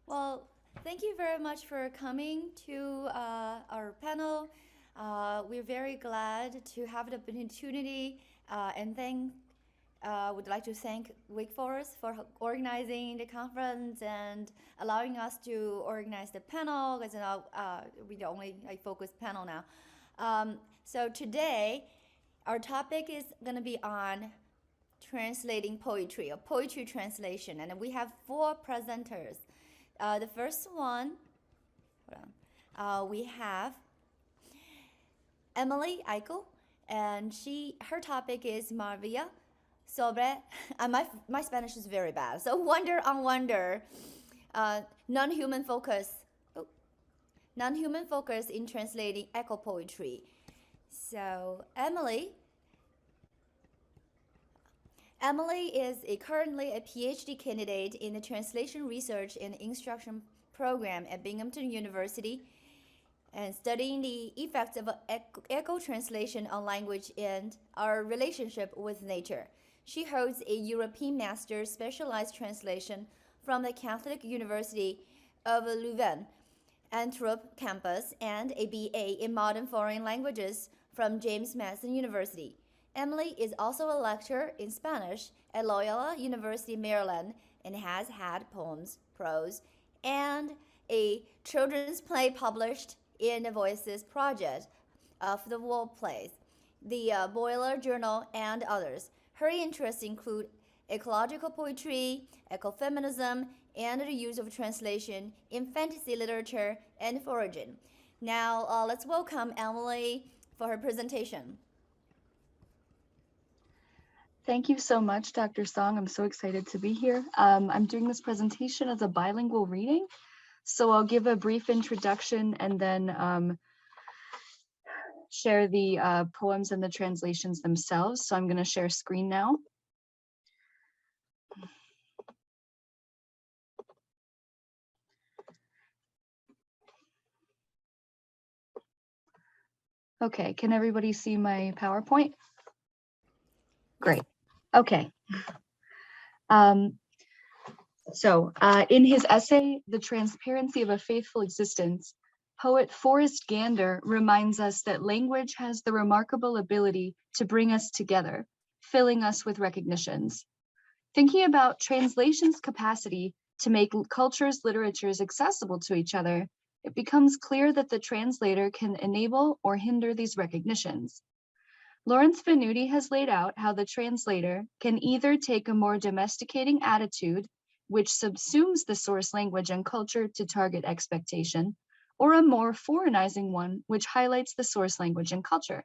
Well, thank you very much for coming to our panel. We're very glad to have the opportunity and would like to thank Wake Forest for organizing the conference and allowing us to organize the panel. Because we only focus panel now. So today, our topic is going to be on translating poetry or poetry translation, and we have four presenters. The first one, we have Emily Eichel, and her topic is Maria sobre. My Spanish is very bad. So wonder on wonder, non-human focus, non-human focus in translating echo poetry. So Emily is currently a PhD candidate in the Translation Research and Instruction program at Binghamton University and studying the effects of echo translation on language and our relationship with nature. She holds a European Master's Specialized Translation from the Catholic University of Leuven, Antwerp campus, and a BA in Modern Foreign Languages from James Madison University. Emily is also a lecturer in Spanish at Loyola University, Maryland, and has had poems, prose, and a children's play published in the Voices Project of the World Plays, the Boiler Journal, and others. Her interests include ecological poetry, ecofeminism, and the use of translation in fantasy literature and foraging. Now, let's welcome Emily for her presentation. Thank you so much, Dr. Song. I'm so excited to be here. I'm doing this presentation as a bilingual reading. So I'll give a brief introduction and then share the poems and the translations themselves. So I'm going to share screen now. Okay, can everybody see my PowerPoint? Great. Okay. In his essay, The Transparency of a Faithful Existence, poet Forrest Gander reminds us that language has the remarkable ability to bring us together, filling us with recognitions. Thinking about translation's capacity to make cultures, literatures accessible to each other, it becomes clear that the translator can enable or hinder these recognitions. Lawrence Venuti has laid out how the translator can either take a more domesticating attitude, which subsumes the source language and culture to target expectation, or a more foreignizing one, which highlights the source language and culture.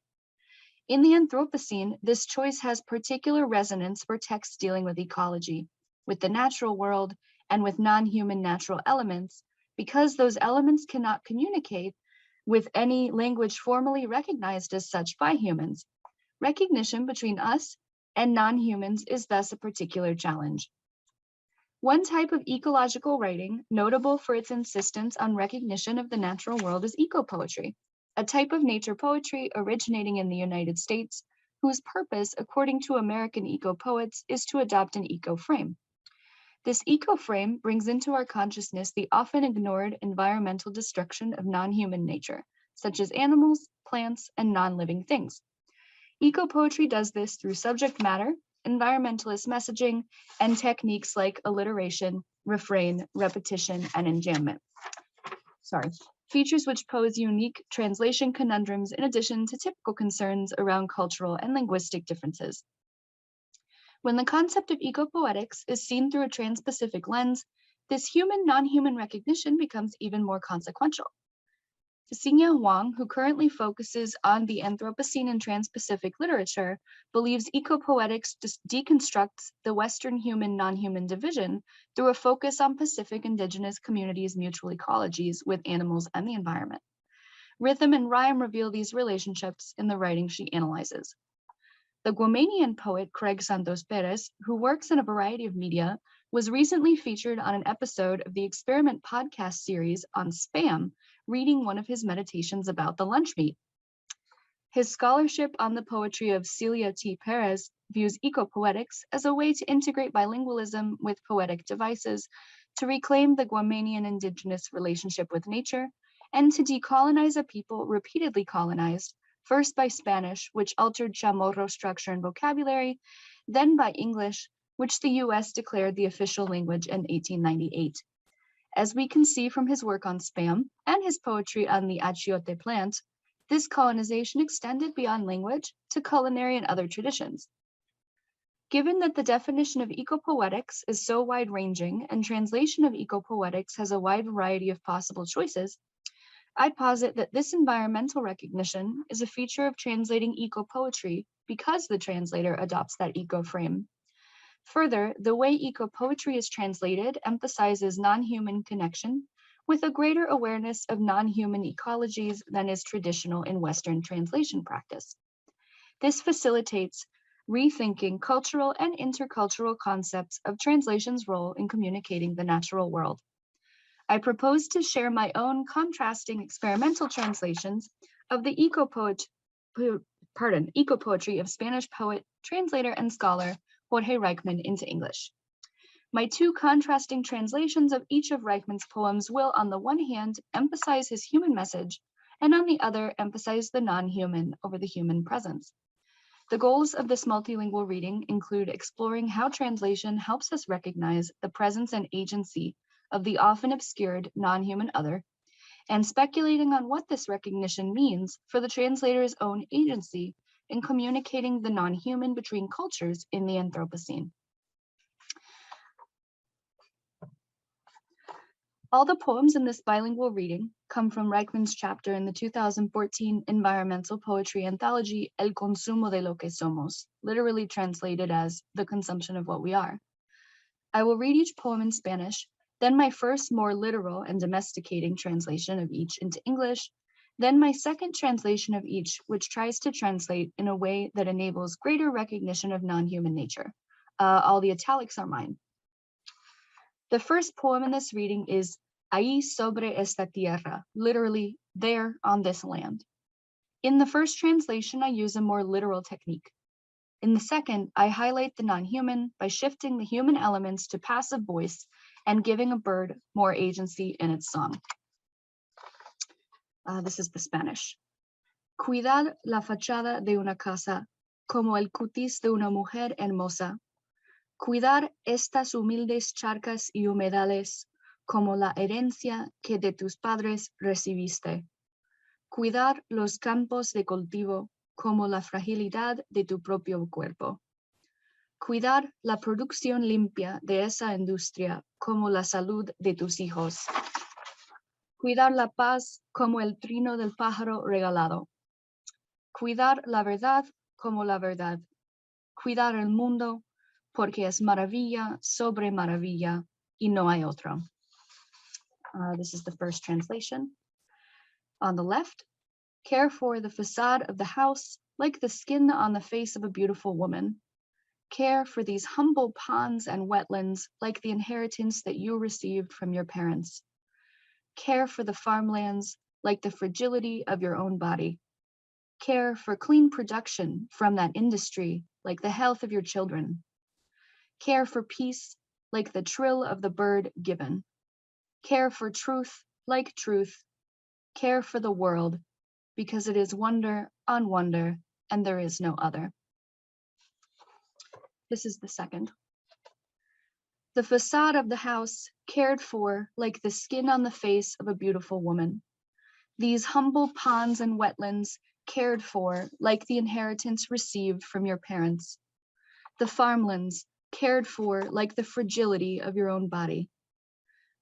In the Anthropocene, this choice has particular resonance for texts dealing with ecology, with the natural world, and with non-human natural elements, because those elements cannot communicate with any language formally recognized as such by humans. Recognition between us and non-humans is thus a particular challenge. One type of ecological writing, notable for its insistence on recognition of the natural world, is eco-poetry, a type of nature poetry originating in the United States, whose purpose, according to American eco-poets, is to adopt an eco-frame. This eco-frame brings into our consciousness the often ignored environmental destruction of non-human nature, such as animals, plants, and non-living things. Eco-poetry does this through subject matter, environmentalist messaging, and techniques like alliteration, refrain, repetition, and enjambment. Features which pose unique translation conundrums in addition to typical concerns around cultural and linguistic differences. When the concept of eco-poetics is seen through a trans-Pacific lens, this human non-human recognition becomes even more consequential. Cecilia Huang, who currently focuses on the Anthropocene and Trans-Pacific literature, believes eco-poetics deconstructs the Western human non-human division through a focus on Pacific indigenous communities' mutual ecologies with animals and the environment. Rhythm and rhyme reveal these relationships in the writing she analyzes. The Guamanian poet Craig Santos Perez, who works in a variety of media, was recently featured on an episode of the Experiment podcast series on spam, reading one of his meditations about the lunch meat. His scholarship on the poetry of Celia T. Perez views eco-poetics as a way to integrate bilingualism with poetic devices to reclaim the Guamanian indigenous relationship with nature, and to decolonize a people repeatedly colonized, first by Spanish, which altered Chamorro structure and vocabulary, then by English, which the US declared the official language in 1898. As we can see from his work on spam and his poetry on the achiote plant, this colonization extended beyond language to culinary and other traditions. Given that the definition of ecopoetics is so wide-ranging and translation of ecopoetics has a wide variety of possible choices, I posit that this environmental recognition is a feature of translating eco-poetry because the translator adopts that eco-frame. Further, the way eco-poetry is translated emphasizes non-human connection with a greater awareness of non-human ecologies than is traditional in Western translation practice. This facilitates rethinking cultural and intercultural concepts of translation's role in communicating the natural world. I propose to share my own contrasting experimental translations of the eco-poetry of Spanish poet, translator, and scholar Jorge Reichman into English. My two contrasting translations of each of Reichman's poems will, on the one hand, emphasize his human message, and on the other, emphasize the non-human over the human presence. The goals of this multilingual reading include exploring how translation helps us recognize the presence and agency of the often obscured non-human other, and speculating on what this recognition means for the translator's own agency in communicating the non-human between cultures in the Anthropocene. All the poems in this bilingual reading come from Reichman's chapter in the 2014 environmental poetry anthology El Consumo de lo que Somos, literally translated as The Consumption of What We Are. I will read each poem in Spanish, then my first more literal and domesticating translation of each into English, then my second translation of each, which tries to translate in a way that enables greater recognition of non-human nature. All the italics are mine. The first poem in this reading is Ahí sobre esta tierra, literally there on this land. In the first translation, I use a more literal technique. In the second, I highlight the non-human by shifting the human elements to passive voice and giving a bird more agency in its song. This is the Spanish. Cuidad la fachada de una casa, como el cutis de una mujer hermosa. Cuidar estas humildes charcas y humedales, como la herencia que de tus padres recibiste. Cuidar los campos de cultivo, como la fragilidad de tu propio cuerpo. Cuidar la producción limpia de esa industria, como la salud de tus hijos. Cuidar la paz como el trino del pájaro regalado. Cuidar la verdad como la verdad. Cuidar el mundo porque es maravilla sobre maravilla y no hay otro. This is the first translation. On the left, care for the facade of the house like the skin on the face of a beautiful woman. Care for these humble ponds and wetlands like the inheritance that you received from your parents. Care for the farmlands like the fragility of your own body. Care for clean production from that industry like the health of your children. Care for peace like the trill of the bird given. Care for truth like truth. Care for the world because it is wonder on wonder and there is no other. This is the second. The facade of the house cared for like the skin on the face of a beautiful woman. These humble ponds and wetlands cared for like the inheritance received from your parents. The farmlands cared for like the fragility of your own body.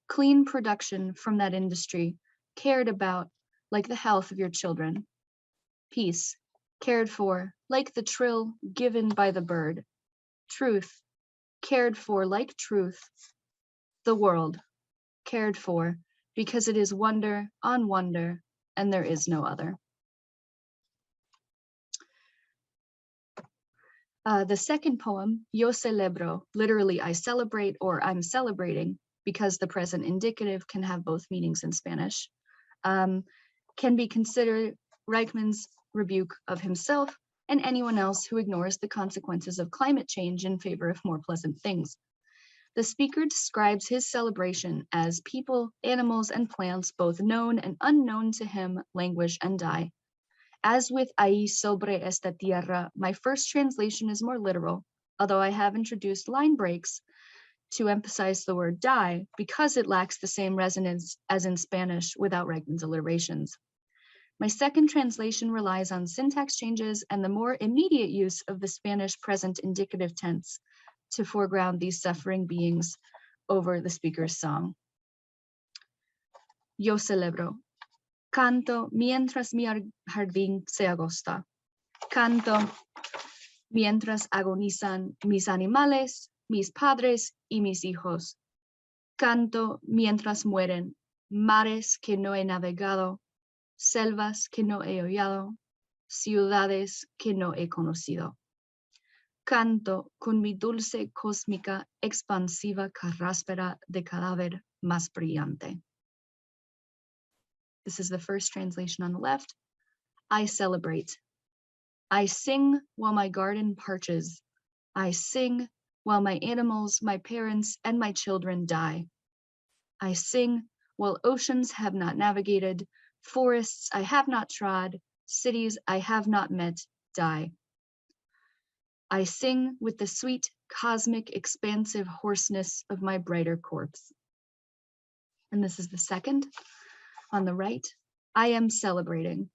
Clean production from that industry cared about like the health of your children. Peace cared for like the trill given by the bird. Truth cared for like truth. The world cared for because it is wonder on wonder and there is no other. The second poem, Yo celebro, literally I celebrate or I'm celebrating, because the present indicative can have both meanings in Spanish, can be considered Reichman's rebuke of himself and anyone else who ignores the consequences of climate change in favor of more pleasant things. The speaker describes his celebration as people, animals, and plants, both known and unknown to him, languish and die. As with Ahí sobre esta tierra, my first translation is more literal, although I have introduced line breaks to emphasize the word die because it lacks the same resonance as in Spanish without Regnan's alliterations. My second translation relies on syntax changes and the more immediate use of the Spanish present indicative tense to foreground these suffering beings over the speaker's song. Yo celebro. Canto mientras mi jardín se agosta. Canto mientras agonizan mis animales, mis padres y mis hijos. Canto mientras mueren mares que no he navegado, selvas que no he hollado, ciudades que no he conocido. Canto con mi dulce cósmica expansiva carráspera de cadáver más brillante. This is the first translation on the left. I celebrate. I sing while my garden parches. I sing while my animals, my parents, and my children die. I sing while oceans have not navigated, forests I have not trod, cities I have not met die. I sing with the sweet, cosmic, expansive hoarseness of my brighter corpse. And this is the second on the right. I am celebrating.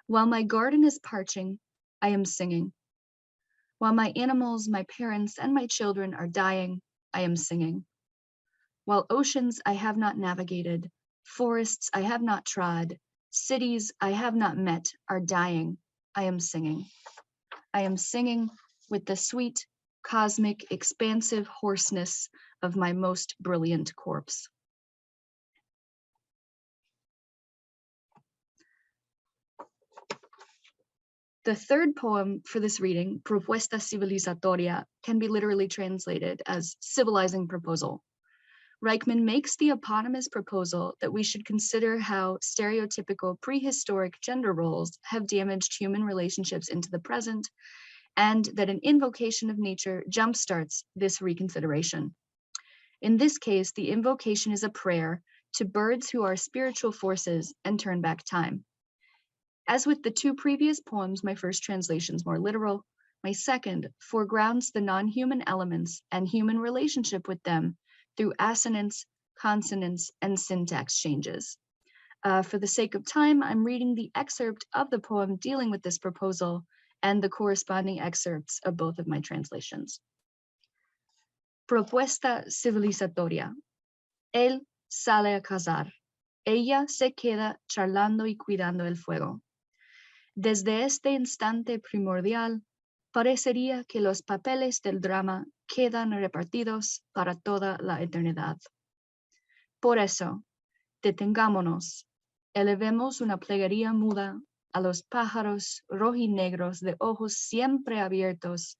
While my garden is parching, I am singing. While my animals, my parents, and my children are dying, I am singing. While oceans I have not navigated, forests I have not trod, cities I have not met are dying, I am singing. I am singing with the sweet, cosmic, expansive hoarseness of my most brilliant corpse. The third poem for this reading, Propuesta Civilizatoria, can be literally translated as civilizing proposal. Reichman makes the eponymous proposal that we should consider how stereotypical prehistoric gender roles have damaged human relationships into the present, and that an invocation of nature jumpstarts this reconsideration. In this case, the invocation is a prayer to birds who are spiritual forces and turn back time. As with the two previous poems, my first translation is more literal. My second foregrounds the non-human elements and human relationship with them through assonance, consonance, and syntax changes. For the sake of time, I'm reading the excerpt of the poem dealing with this proposal and the corresponding excerpts of both of my translations. Propuesta civilizatoria. Él sale a cazar. Ella se queda charlando y cuidando el fuego. Desde este instante primordial, parecería que los papeles del drama quedan repartidos para toda la eternidad. Por eso, detengámonos, elevemos una plegaria muda a los pájaros rojinegros de ojos siempre abiertos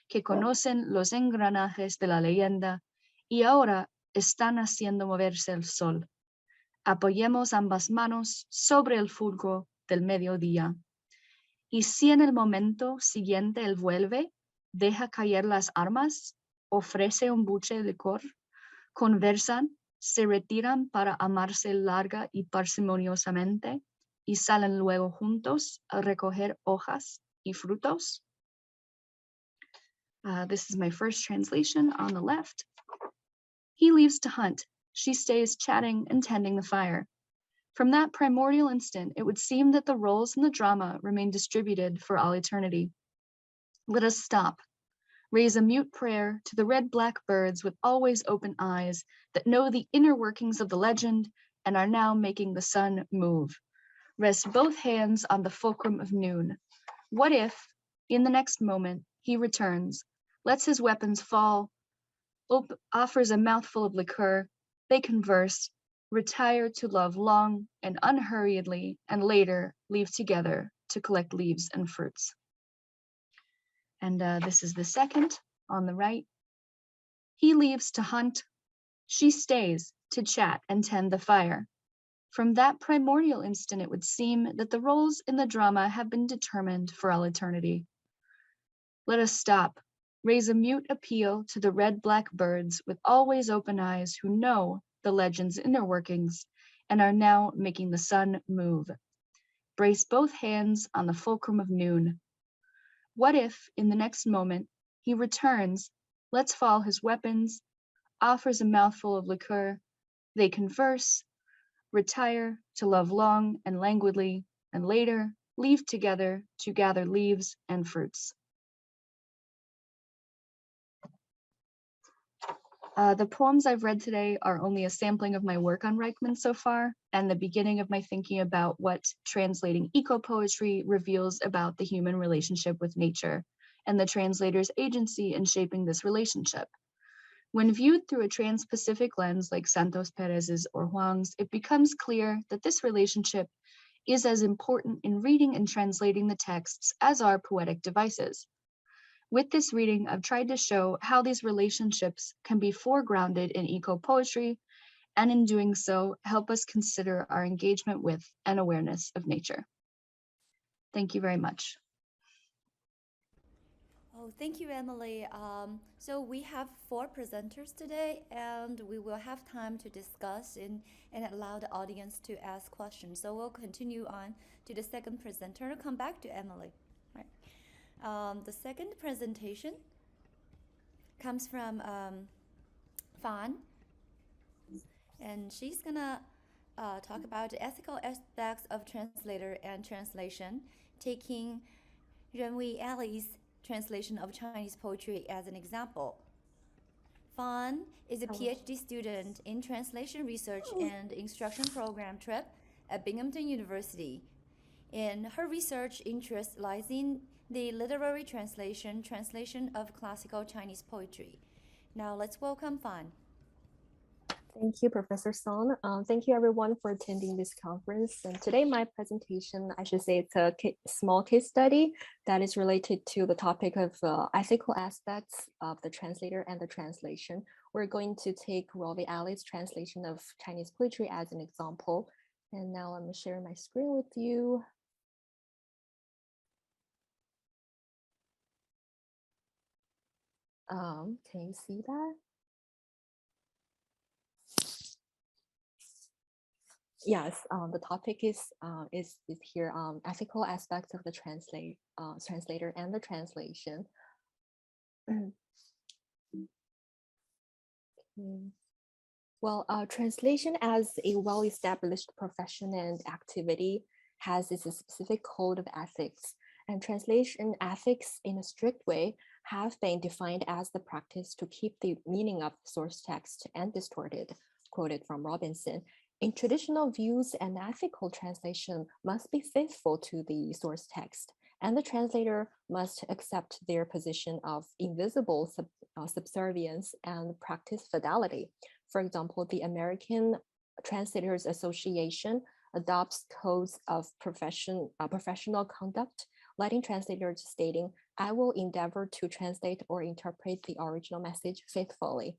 que conocen los engranajes de la leyenda y ahora están haciendo moverse el sol. Apoyemos ambas manos sobre el fulgo del mediodía. Y si en el momento siguiente él vuelve, deja caer las armas, ofrece un buche de licor, conversan, se retiran para amarse larga y parsimoniosamente y salen luego juntos a recoger hojas y frutos. This is my first translation on the left. He leaves to hunt. She stays chatting and tending the fire. From that primordial instant, it would seem that the roles in the drama remain distributed for all eternity. Let us stop, raise a mute prayer to the red-black birds with always open eyes that know the inner workings of the legend and are now making the sun move. Rest both hands on the fulcrum of noon. What if, in the next moment, he returns, lets his weapons fall, offers a mouthful of liqueur, they converse, retire to love long and unhurriedly, and later leave together to collect leaves and fruits. And this is the second on the right. He leaves to hunt. She stays to chat and tend the fire. From that primordial instant, it would seem that the roles in the drama have been determined for all eternity. Let us stop, raise a mute appeal to the red-black birds with always open eyes who know the legend's inner workings and are now making the sun move. Brace both hands on the fulcrum of noon. What if, in the next moment, he returns, lets fall his weapons, offers a mouthful of liqueur, they converse, retire to love long and languidly, and later leave together to gather leaves and fruits. The poems I've read today are only a sampling of my work on Reichman so far, and the beginning of my thinking about what translating eco-poetry reveals about the human relationship with nature, and the translator's agency in shaping this relationship. When viewed through a trans-Pacific lens like Santos Perez's or Huang's, it becomes clear that this relationship is as important in reading and translating the texts as are poetic devices. With this reading, I've tried to show how these relationships can be foregrounded in eco-poetry, and in doing so, help us consider our engagement with and awareness of nature. Thank you very much. Oh, thank you, Emily. So we have 4 presenters today, and we will have time to discuss and allow the audience to ask questions. So we'll continue on to the second presenter. Come back to Emily. The second presentation comes from Fan, and she's gonna talk about the ethical aspects of translator and translation, taking Renwei Ali's translation of Chinese poetry as an example. Fan is a PhD student in translation research and instruction program TRIP at Binghamton University. In her research interest lies in the literary translation of classical Chinese poetry. Now let's welcome Fan. Thank you, Professor Song. Thank you everyone for attending this conference. And today my presentation, I should say it's a small case study that is related to the topic of ethical aspects of the translator and the translation. We're going to take Renwei Ali's translation of Chinese poetry as an example. And now I'm sharing my screen with you. Can you see that? Yes, the topic is here ethical aspects of the translator and the translation. Well, translation as a well-established profession and activity has its specific code of ethics, and translation ethics in a strict way have been defined as the practice to keep the meaning of source text undistorted, quoted from Robinson. In traditional views, an ethical translation must be faithful to the source text, and the translator must accept their position of invisible subservience and practice fidelity. For example, the American Translators Association adopts codes of professional conduct, letting translators stating, "I will endeavor to translate or interpret the original message faithfully,"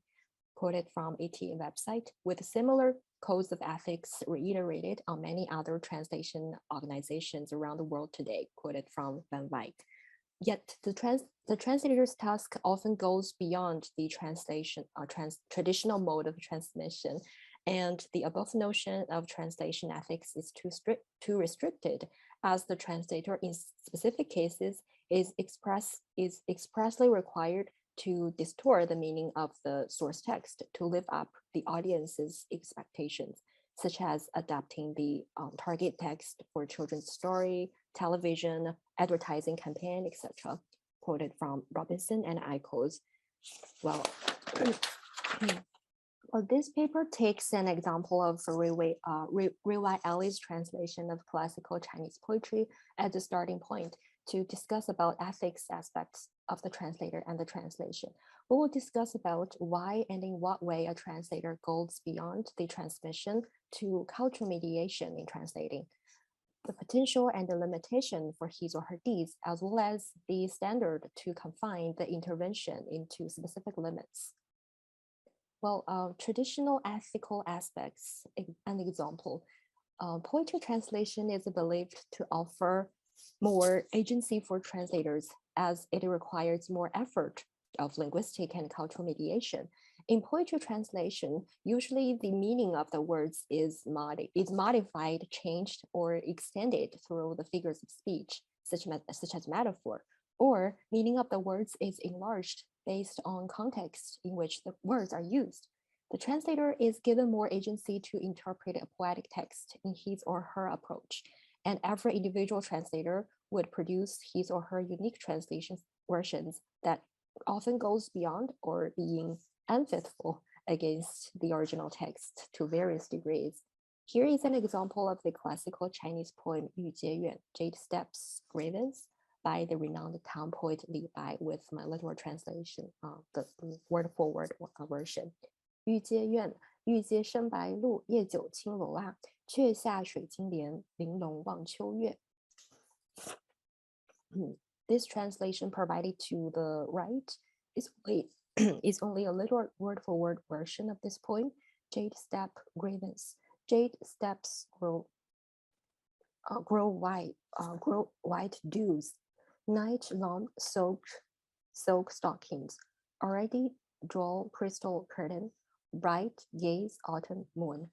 quoted from AT website, with similar codes of ethics reiterated on many other translation organizations around the world today, quoted from Van Wyk. Yet the translator's task often goes beyond the traditional mode of transmission, and the above notion of translation ethics is too restricted, as the translator in specific cases is expressly required to distort the meaning of the source text to live up the audience's expectations, such as adapting the target text for children's story, television, advertising campaign, etc., quoted from Robinson and Eichels. Well, this paper takes an example of Renwei Ali's translation of classical Chinese poetry as a starting point to discuss about ethics aspects of the translator and the translation. We will discuss about why and in what way a translator goes beyond the transmission to cultural mediation in translating, the potential and the limitation for his or her deeds, as well as the standard to confine the intervention into specific limits. Well, traditional ethical aspects, an example, poetry translation is believed to offer more agency for translators as it requires more effort of linguistic and cultural mediation. In poetry translation, usually the meaning of the words is modified, changed, or extended through the figures of speech, such as metaphor, or meaning of the words is enlarged based on context in which the words are used. The translator is given more agency to interpret a poetic text in his or her approach, and every individual translator would produce his or her unique translation versions that often goes beyond or being unfaithful against the original text to various degrees. Here is an example of the classical Chinese poem Yu Jie Yuan, Jade Steps Grievance, by the renowned town poet Li Bai, with my literal translation, the word-for-word version. 玉阶院，玉阶生白露，夜久青楼啊，却下水晶帘，玲珑望秋月。This translation provided to the right is only a literal word-for-word version of this poem, Jade Step Grievance. Jade steps grow white dews. Night long silk stockings. Already draw crystal curtain. Bright gaze autumn moon.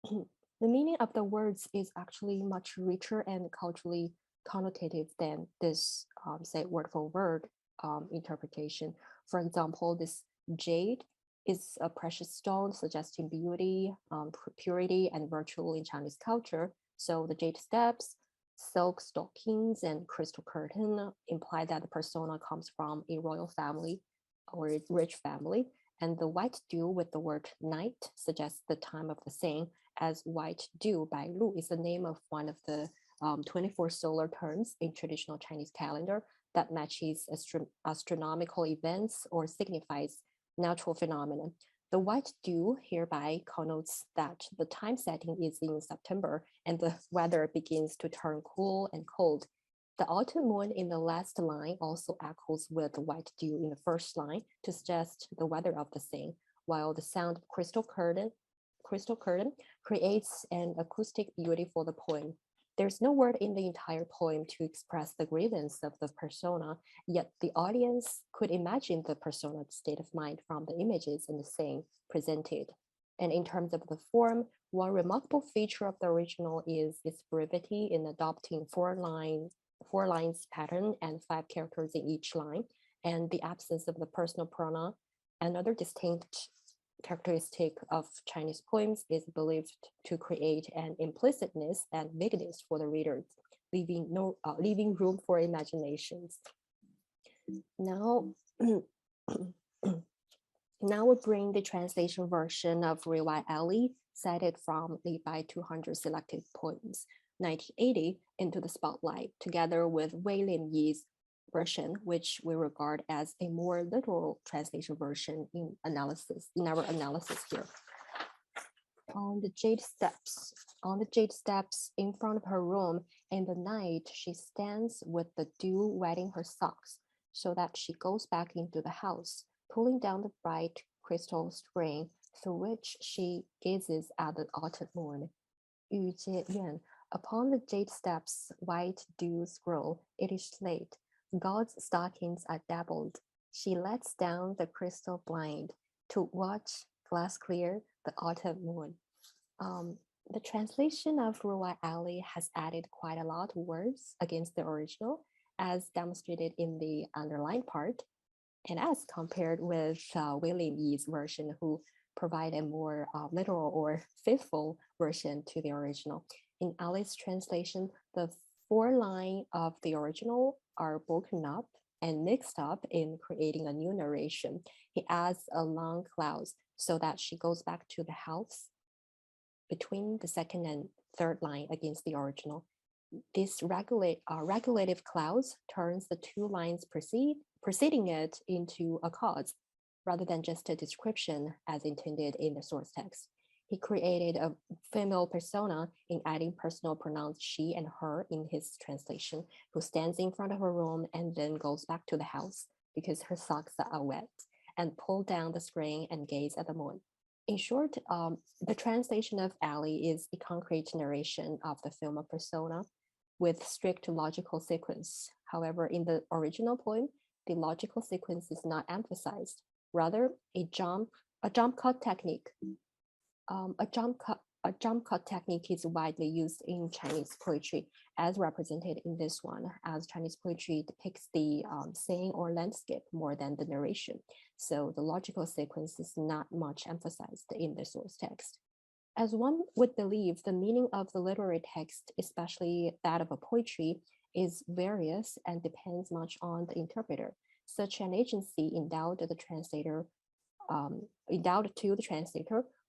The meaning of the words is actually much richer and culturally connotative than this, say, word for word interpretation. For example, this jade is a precious stone suggesting beauty, purity, and virtue in Chinese culture. So the jade steps, silk stockings, and crystal curtain imply that the persona comes from a royal family or a rich family. And the white dew with the word night suggests the time of the saying, as white dew, Bai Lu, is the name of one of the 24 solar terms in traditional Chinese calendar that matches astronomical events or signifies natural phenomena. The white dew hereby connotes that the time setting is in September and the weather begins to turn cool and cold. The autumn moon in the last line also echoes with the white dew in the first line to suggest the weather of the same, while the sound of crystal curtain creates an acoustic beauty for the poem. There's no word in the entire poem to express the grievance of the persona, yet the audience could imagine the persona's state of mind from the images in the saying presented. And in terms of the form, one remarkable feature of the original is its brevity in adopting four lines pattern and 5 characters in each line, and the absence of the personal pronoun. Another distinct characteristic of Chinese poems is believed to create an implicitness and vagueness for the readers, leaving room for imaginations. Now, now we bring the translation version of Riwai Ali, cited from Li Bai 200 selected poems, 1980, into the spotlight, together with Wei Lin Yi's version, which we regard as a more literal translation version in our analysis here. On the jade steps in front of her room in the night, she stands with the dew wetting her socks, so that she goes back into the house, pulling down the bright crystal string through which she gazes at the autumn moon. Yu Jie Yuan, upon the jade steps, white dews grow. It is late. God's stockings are dabbled. She lets down the crystal blind to watch glass clear the autumn moon. The translation of Ruwai Ali has added quite a lot of words against the original, as demonstrated in the underlined part, and as compared with William Yi's version, who provide a more literal or faithful version to the original. In Ali's translation, the 4 lines of the original are broken up and mixed up in creating a new narration. He adds a long clause so that she goes back to the house between the second and third line against the original. This regulative clause turns the 2 lines preceding it into a cause, rather than just a description as intended in the source text. He created a female persona in adding personal pronouns she and her in his translation, who stands in front of her room and then goes back to the house because her socks are wet, and pull down the screen and gaze at the moon. In short, the translation of Ali is a concrete narration of the film of persona with strict logical sequence. However, in the original poem, the logical sequence is not emphasized, rather a jump cut technique. A jump cut technique is widely used in Chinese poetry, as represented in this one, as Chinese poetry depicts the scene or landscape more than the narration. So the logical sequence is not much emphasized in the source text. As one would believe, the meaning of the literary text, especially that of a poetry, is various and depends much on the interpreter. Such an agency endowed to the translator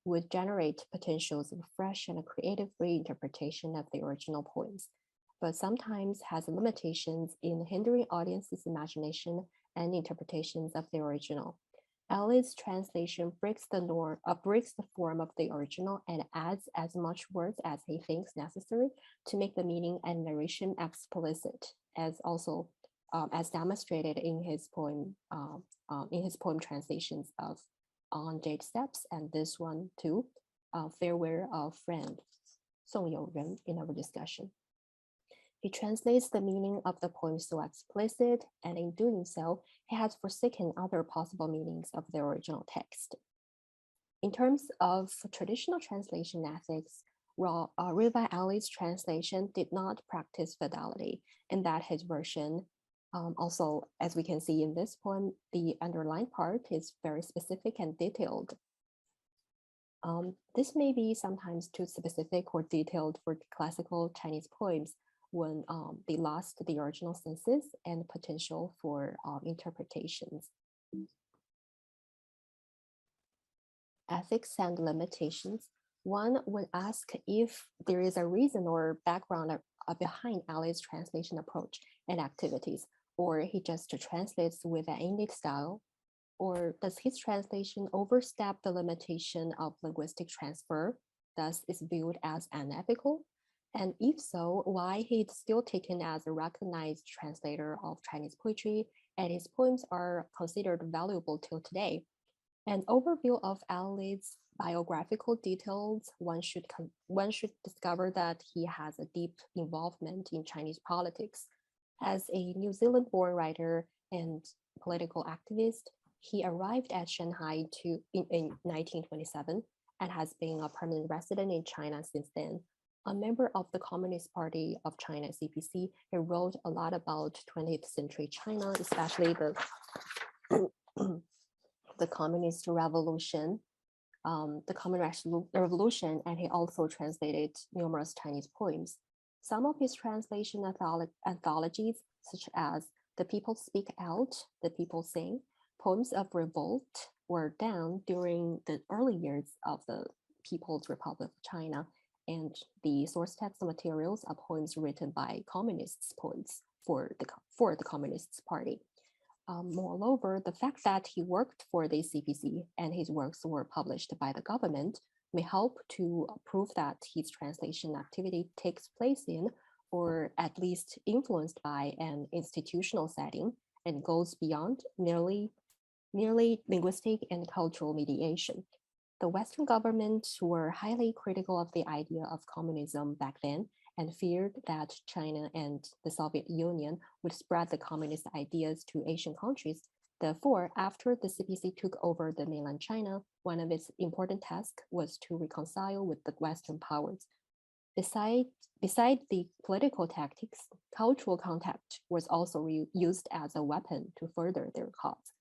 would generate potentials of fresh and creative reinterpretation of the original poems, but sometimes has limitations in hindering audience's imagination and interpretations of the original. Elliott's translation breaks the form of the original and adds as much words as he thinks necessary to make the meaning and narration explicit, as demonstrated in his poem translations of On Jade Steps and this one too, Farewell of Friend, 宋友人, in our discussion. He translates the meaning of the poem so explicit, and in doing so, he has forsaken other possible meanings of the original text. In terms of traditional translation ethics, Riva Elliott's translation did not practice fidelity, in that his version, also, as we can see in this poem, the underlined part is very specific and detailed. This may be sometimes too specific or detailed for classical Chinese poems, when they lost the original senses and potential for interpretations. Ethics and limitations. One would ask if there is a reason or background behind Elliott's translation approach and activities, or he just translates with an innate style, or does his translation overstep the limitation of linguistic transfer, thus is viewed as unethical? And if so, why he is still taken as a recognized translator of Chinese poetry and his poems are considered valuable till today? An overview of Elliott's biographical details, one should discover that he has a deep involvement in Chinese politics. As a New Zealand-born writer and political activist, he arrived at Shanghai in 1927 and has been a permanent resident in China since then. A member of the Communist Party of China, CPC, he wrote a lot about 20th century China, especially the Communist Revolution, and he also translated numerous Chinese poems. Some of his translation anthologies, such as The People Speak Out, The People Sing, Poems of Revolt, were done during the early years of the People's Republic of China, and the source text materials are poems written by communist poets for the Communist Party. Moreover, the fact that he worked for the CPC and his works were published by the government may help to prove that his translation activity takes place in, or at least influenced by, an institutional setting and goes beyond merely linguistic and cultural mediation. The Western governments were highly critical of the idea of communism back then and feared that China and the Soviet Union would spread the communist ideas to Asian countries. Therefore, after the CPC took over the mainland China, one of its important tasks was to reconcile with the Western powers. Beside the political tactics, cultural contact was also used as a weapon to further their cause.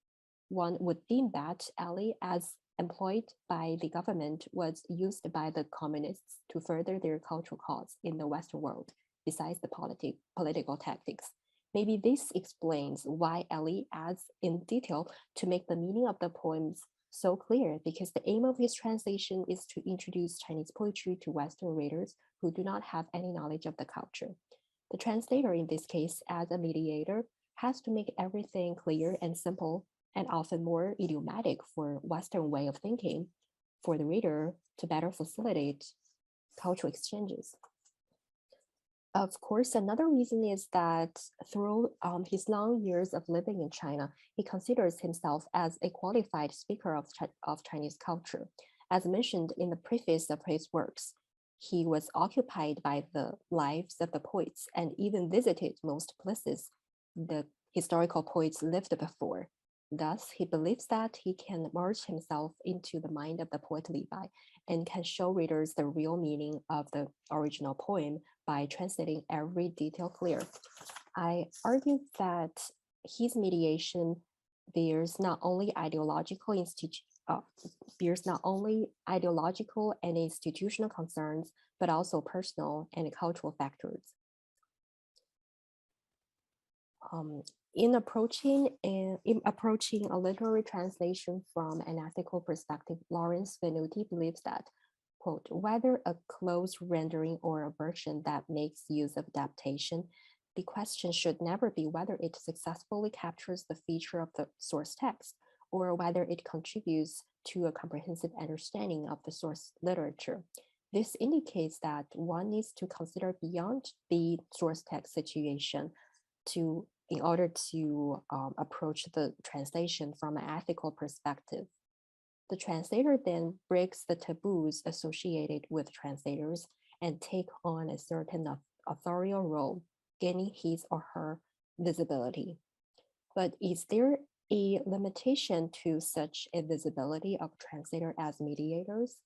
One would deem that Elliott, as employed by the government, was used by the communists to further their cultural cause in the Western world, besides the political tactics. Maybe this explains why Elliott adds in detail to make the meaning of the poems so clear, because the aim of his translation is to introduce Chinese poetry to Western readers who do not have any knowledge of the culture. The translator, in this case, as a mediator, has to make everything clear and simple, and often more idiomatic for Western way of thinking, for the reader to better facilitate cultural exchanges. Of course, another reason is that through his long years of living in China, he considers himself as a qualified speaker of Chinese culture. As mentioned in the preface of his works, he was occupied by the lives of the poets and even visited most places, the historical poets lived before. Thus, he believes that he can merge himself into the mind of the poet Levi and can show readers the real meaning of the original poem by translating every detail clear. I argue that his mediation bears not only ideological and institutional concerns, but also personal and cultural factors. In approaching a literary translation from an ethical perspective, Lawrence Venuti believes that, quote, whether a close rendering or a version that makes use of adaptation, the question should never be whether it successfully captures the feature of the source text or whether it contributes to a comprehensive understanding of the source literature. This indicates that one needs to consider beyond the source text situation in order to approach the translation from an ethical perspective. The translator then breaks the taboos associated with translators and take on a certain authorial role, gaining his or her visibility. But is there a limitation to such a visibility of translator as mediators?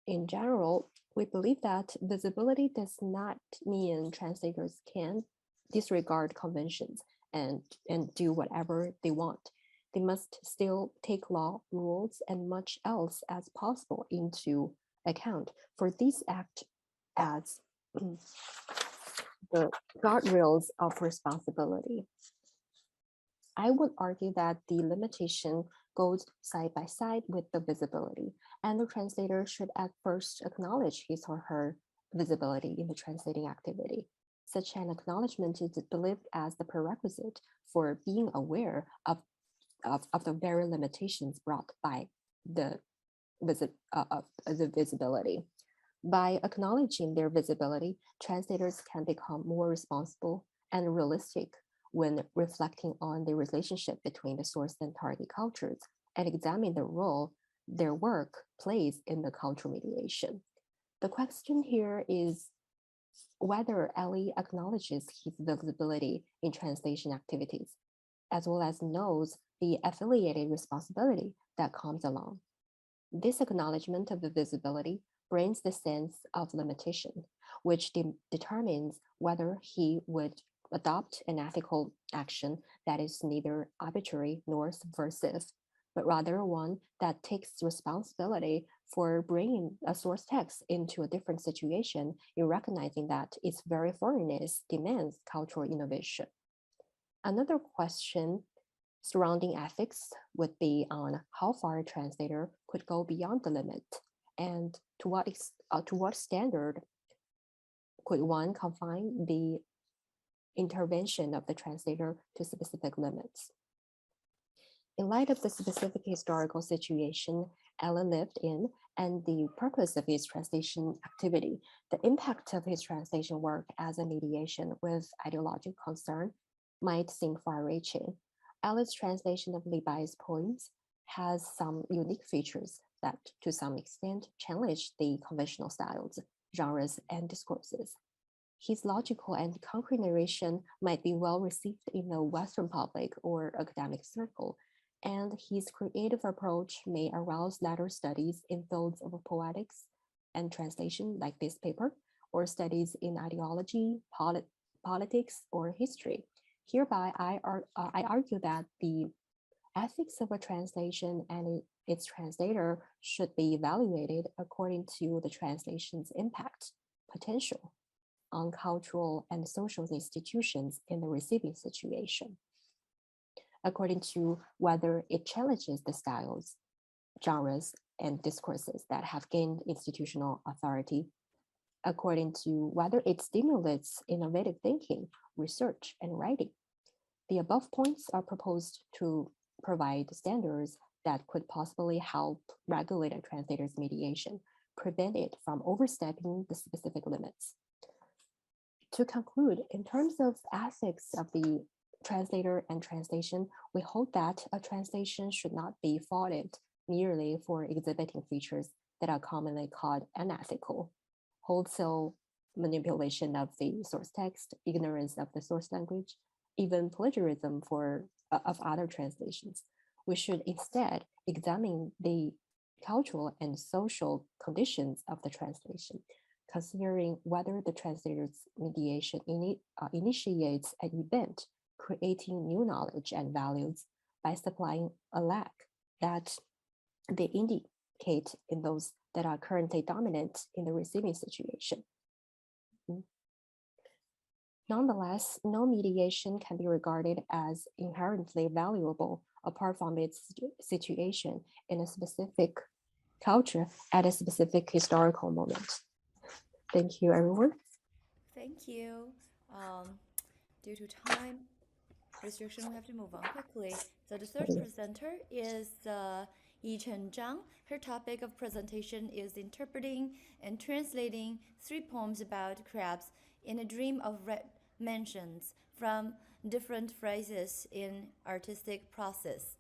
In general, we believe that visibility does not mean translators can disregard conventions and do whatever they want. They must still take law, rules, and much else as possible into account, for these act as the guardrails of responsibility. I would argue that the limitation goes side by side with the visibility, and the translator should at first acknowledge his or her visibility in the translating activity. Such an acknowledgement is believed as the prerequisite for being aware of the very limitations brought by the visibility. By acknowledging their visibility, translators can become more responsible and realistic when reflecting on the relationship between the source and target cultures and examine the role their work plays in the cultural mediation. The question here is whether Ellie acknowledges his visibility in translation activities, as well as knows the affiliated responsibility that comes along. This acknowledgement of the visibility brings the sense of limitation, which determines whether he would adopt an ethical action that is neither arbitrary nor subversive, but rather one that takes responsibility for bringing a source text into a different situation in recognizing that its very foreignness demands cultural innovation. Another question surrounding ethics would be on how far a translator could go beyond the limit and to what standard could one confine the intervention of the translator to specific limits. In light of the specific historical situation Ellen lived in and the purpose of his translation activity, the impact of his translation work as a mediation with ideological concern might seem far-reaching. Ellen's translation of Levi's poems has some unique features that, to some extent, challenge the conventional styles, genres, and discourses. His logical and concrete narration might be well received in the Western public or academic circle, and his creative approach may arouse later studies in fields of poetics and translation like this paper, or studies in ideology, politics, or history. Hereby, I argue that the ethics of a translation and its translator should be evaluated according to the translation's impact, potential on cultural and social institutions in the receiving situation, according to whether it challenges the styles, genres, and discourses that have gained institutional authority, according to whether it stimulates innovative thinking, research, and writing. The above points are proposed to provide standards that could possibly help regulate a translator's mediation, prevent it from overstepping the specific limits. To conclude, in terms of ethics of the translator and translation, we hold that a translation should not be faulted merely for exhibiting features that are commonly called unethical, wholesale manipulation of the source text, ignorance of the source language, even plagiarism of other translations. We should instead examine the cultural and social conditions of the translation, considering whether the translator's mediation initiates an event creating new knowledge and values by supplying a lack that they indicate in those that are currently dominant in the receiving situation. Nonetheless, no mediation can be regarded as inherently valuable apart from its situation in a specific culture at a specific historical moment. Thank you, everyone. Thank you. Due to time restriction, we have to move on quickly. So the third presenter is Yichen Zhang. Her topic of presentation is interpreting and translating 3 poems about crabs in a dream of red mansions from different phrases in artistic process.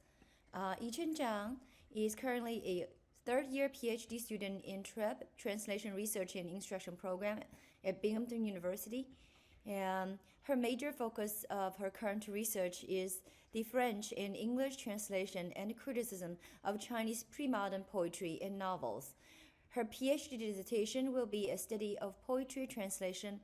Yichen Zhang is currently a third-year PhD student in TREP, Translation Research and Instruction Program at Binghamton University. And her major focus of her current research is the French and English translation and criticism of Chinese pre-modern poetry and novels. Her PhD dissertation will be a study of poetry translation,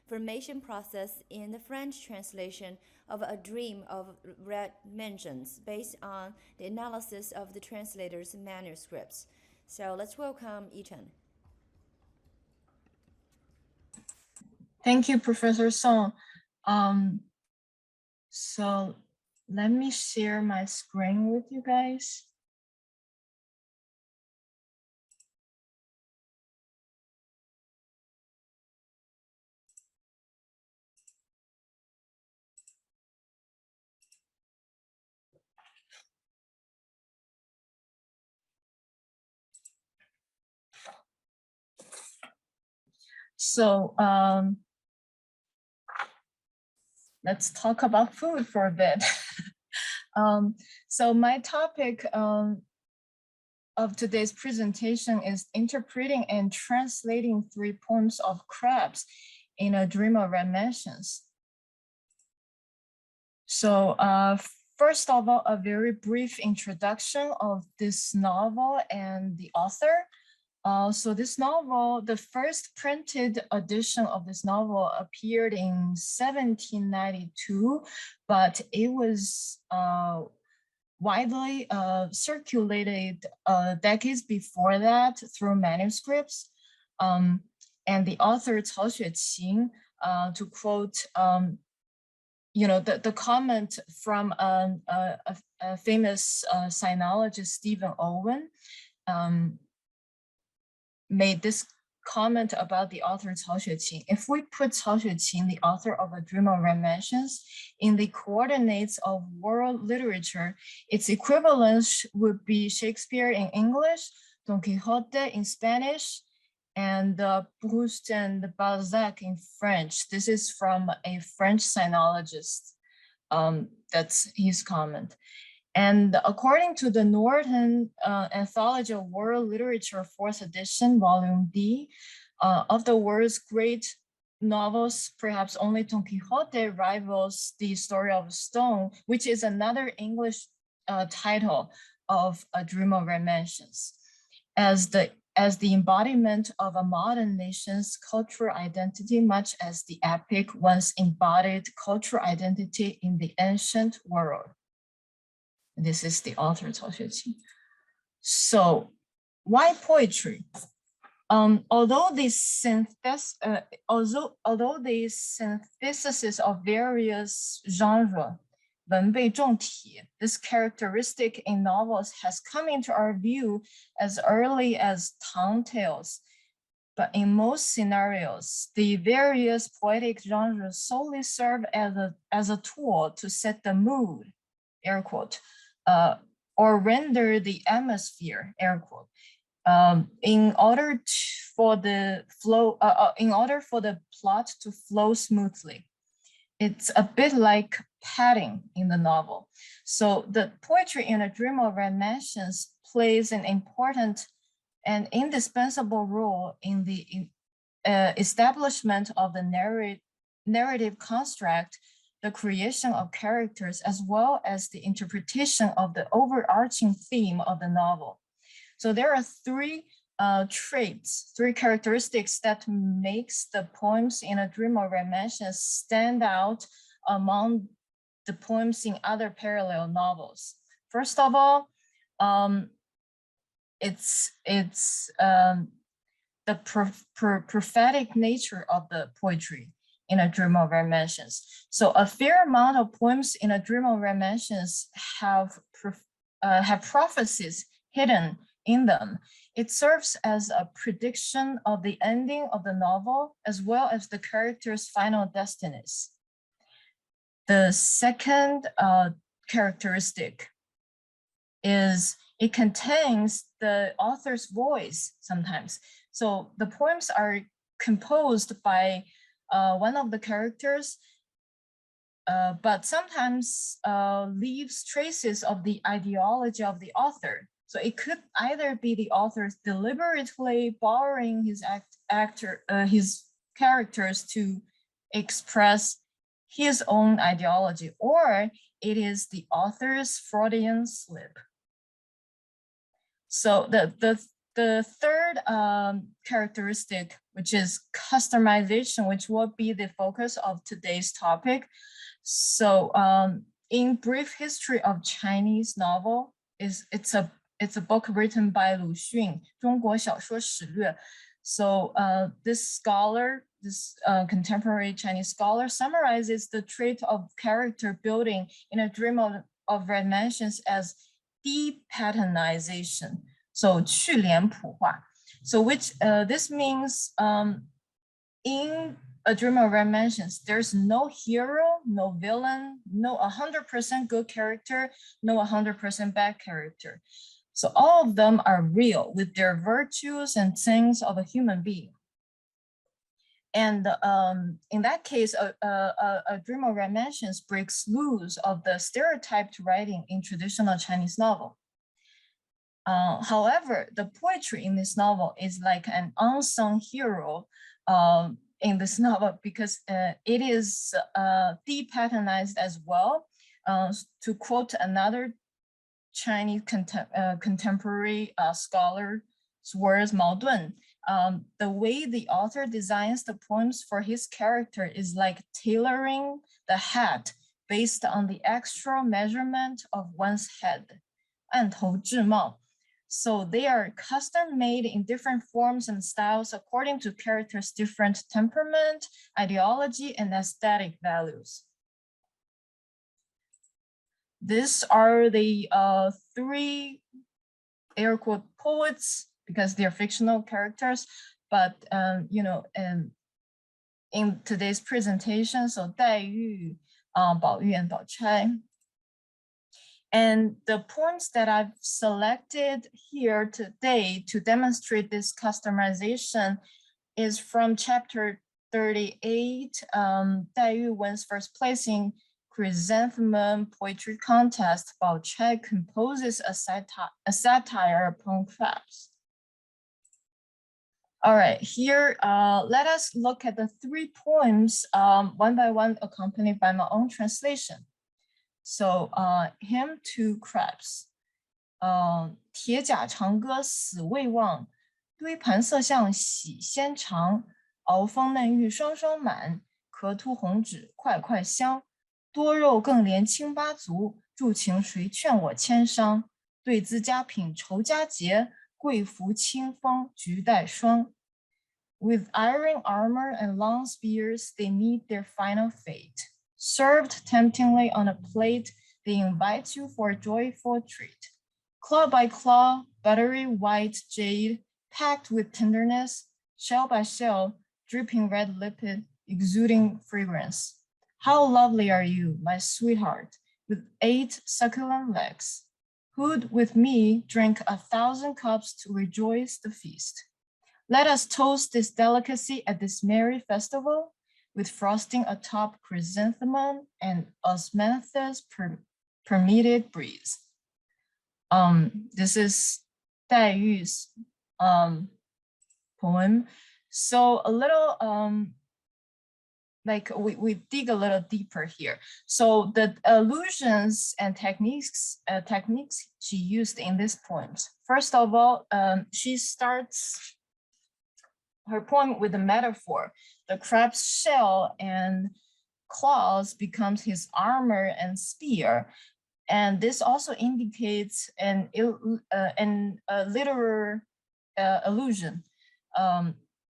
formation process in the French translation of A Dream of Red Mansions based on the analysis of the translator's manuscripts. So let's welcome Yichen. Thank you, Professor Song. So let me share my screen with you guys. So let's talk about food for a bit. So my topic of today's presentation is interpreting and translating 3 poems of crabs in A Dream of Red Mansions. So first of all, a very brief introduction of this novel and the author. So this novel, the first printed edition of this novel appeared in 1792, but it was widely circulated decades before that through manuscripts. And the author Cao Xueqing, to quote, the comment from a famous sinologist, Stephen Owen, made this comment about the author Cao Xueqing. If we put Cao Xueqing, the author of A Dream of Red Mansions, in the coordinates of world literature, its equivalence would be Shakespeare in English, Don Quixote in Spanish, and Proust and Balzac in French. This is from a French sinologist. That's his comment. And according to the Norton Anthology of World Literature 4th edition, volume D, of the world's great novels, perhaps only Don Quixote rivals The Story of Stone, which is another English title of A Dream of Red Mansions, as the embodiment of a modern nation's cultural identity, much as the epic once embodied cultural identity in the ancient world. This is the author, Cao Xueqing. So why poetry? Although the synthesis of various genres, 文备重体, this characteristic in novels has come into our view as early as Tang Tales. But in most scenarios, the various poetic genres solely serve as a tool to set the mood, air quote, or render the atmosphere, air quote, in order for the plot to flow smoothly. It's a bit like padding in the novel. So the poetry in A Dream of Red Mansions plays an important and indispensable role in the establishment of the narrative construct, the creation of characters, as well as the interpretation of the overarching theme of the novel. So there are three traits, three characteristics that makes the poems in A Dream of Red Mansions stand out among the poems in other parallel novels. First of all, it's the prophetic nature of the poetry in A Dream of Red Mansions. So a fair amount of poems in A Dream of Red Mansions have prophecies hidden in them. It serves as a prediction of the ending of the novel, as well as the character's final destinies. The second characteristic is it contains the author's voice sometimes. So the poems are composed by one of the characters, but sometimes leaves traces of the ideology of the author. So it could either be the author deliberately borrowing his his characters to express his own ideology, or it is the author's Freudian slip. So the third characteristic, which is customization, which will be the focus of today's topic. So in Brief History of Chinese Novel, it's a book written by Lu Xun, 中国小说史略. So this scholar, this contemporary Chinese scholar, summarizes the trait of character building in A Dream of Red Mansions as depatternization. So 去脸谱化. So which this means in A Dream of Red Mansions, there's no hero, no villain, no 100% good character, no 100% bad character. So all of them are real with their virtues and things of a human being. And in that case, A Dream of Red Mansions breaks loose of the stereotyped writing in traditional Chinese novel. However, the poetry in this novel is like an unsung hero in this novel because it is depatternized as well. To quote another Chinese contemporary scholar's words, Mao Dun, the way the author designs the poems for his character is like tailoring the hat based on the actual measurement of one's head, 按头制貌. So they are custom made in different forms and styles according to characters' different temperament, ideology, and aesthetic values. These are the three air quote poets because they're fictional characters, but you know, in today's presentation, so 黛玉, 宝玉 and 宝钗. And the poems that I've selected here today to demonstrate this customization is from chapter 38. 黛玉 wins first place in Chrysanthemum Poetry Contest. 宝钗 composes a satire upon crabs. All right, here, let us look at the three poems one by one, accompanied by my own translation. So, Hymn to Crabs. 铁甲长歌死未忘，堆盘色相喜先尝。熬方嫩玉双双满，壳凸红纸块块香。多肉更怜清八足，助情谁劝我千商。对资佳品愁佳节，贵服清风菊带霜。With iron armor and long spears, they meet their final fate. Served temptingly on a plate, they invite you for a joyful treat. Claw by claw, buttery white jade, packed with tenderness, shell by shell, dripping red lipped, exuding fragrance. How lovely are you, my sweetheart, with 8 succulent legs, who'd with me drink 1,000 cups to rejoice the feast. Let us toast this delicacy at this merry festival, with frosting atop chrysanthemum and osmanthus permeated breeze. This is 黛玉's poem. So a little like we dig a little deeper here. So the allusions and techniques she used in this poem. First of all, she starts her poem with a metaphor. The crab's shell and claws becomes his armor and spear. And this also indicates a literary allusion.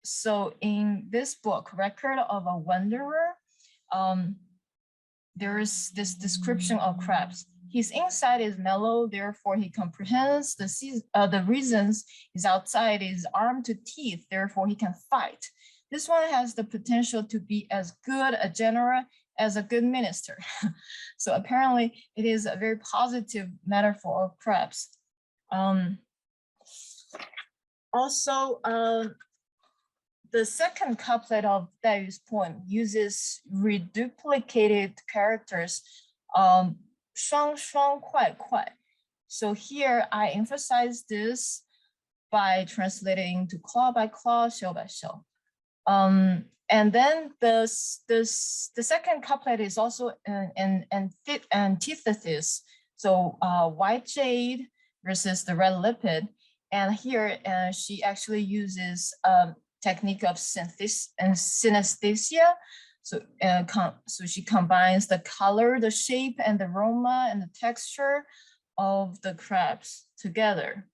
So in this book, Record of a Wanderer, there is this description of crabs. His inside is mellow, therefore he comprehends the reasons. His outside is armed to teeth, therefore he can fight. This one has the potential to be as good a general as a good minister. So apparently it is a very positive metaphor of crabs. Also, the second couplet of Dai Yu's poem uses reduplicated characters, 双双快快. So here I emphasize this by translating to claw by claw, shell by shell. And then the second couplet is also an antithesis. So white jade versus the red lipid. And here she actually uses technique of synesthesia. So, so she combines the color, the shape, and the aroma and the texture of the crabs together.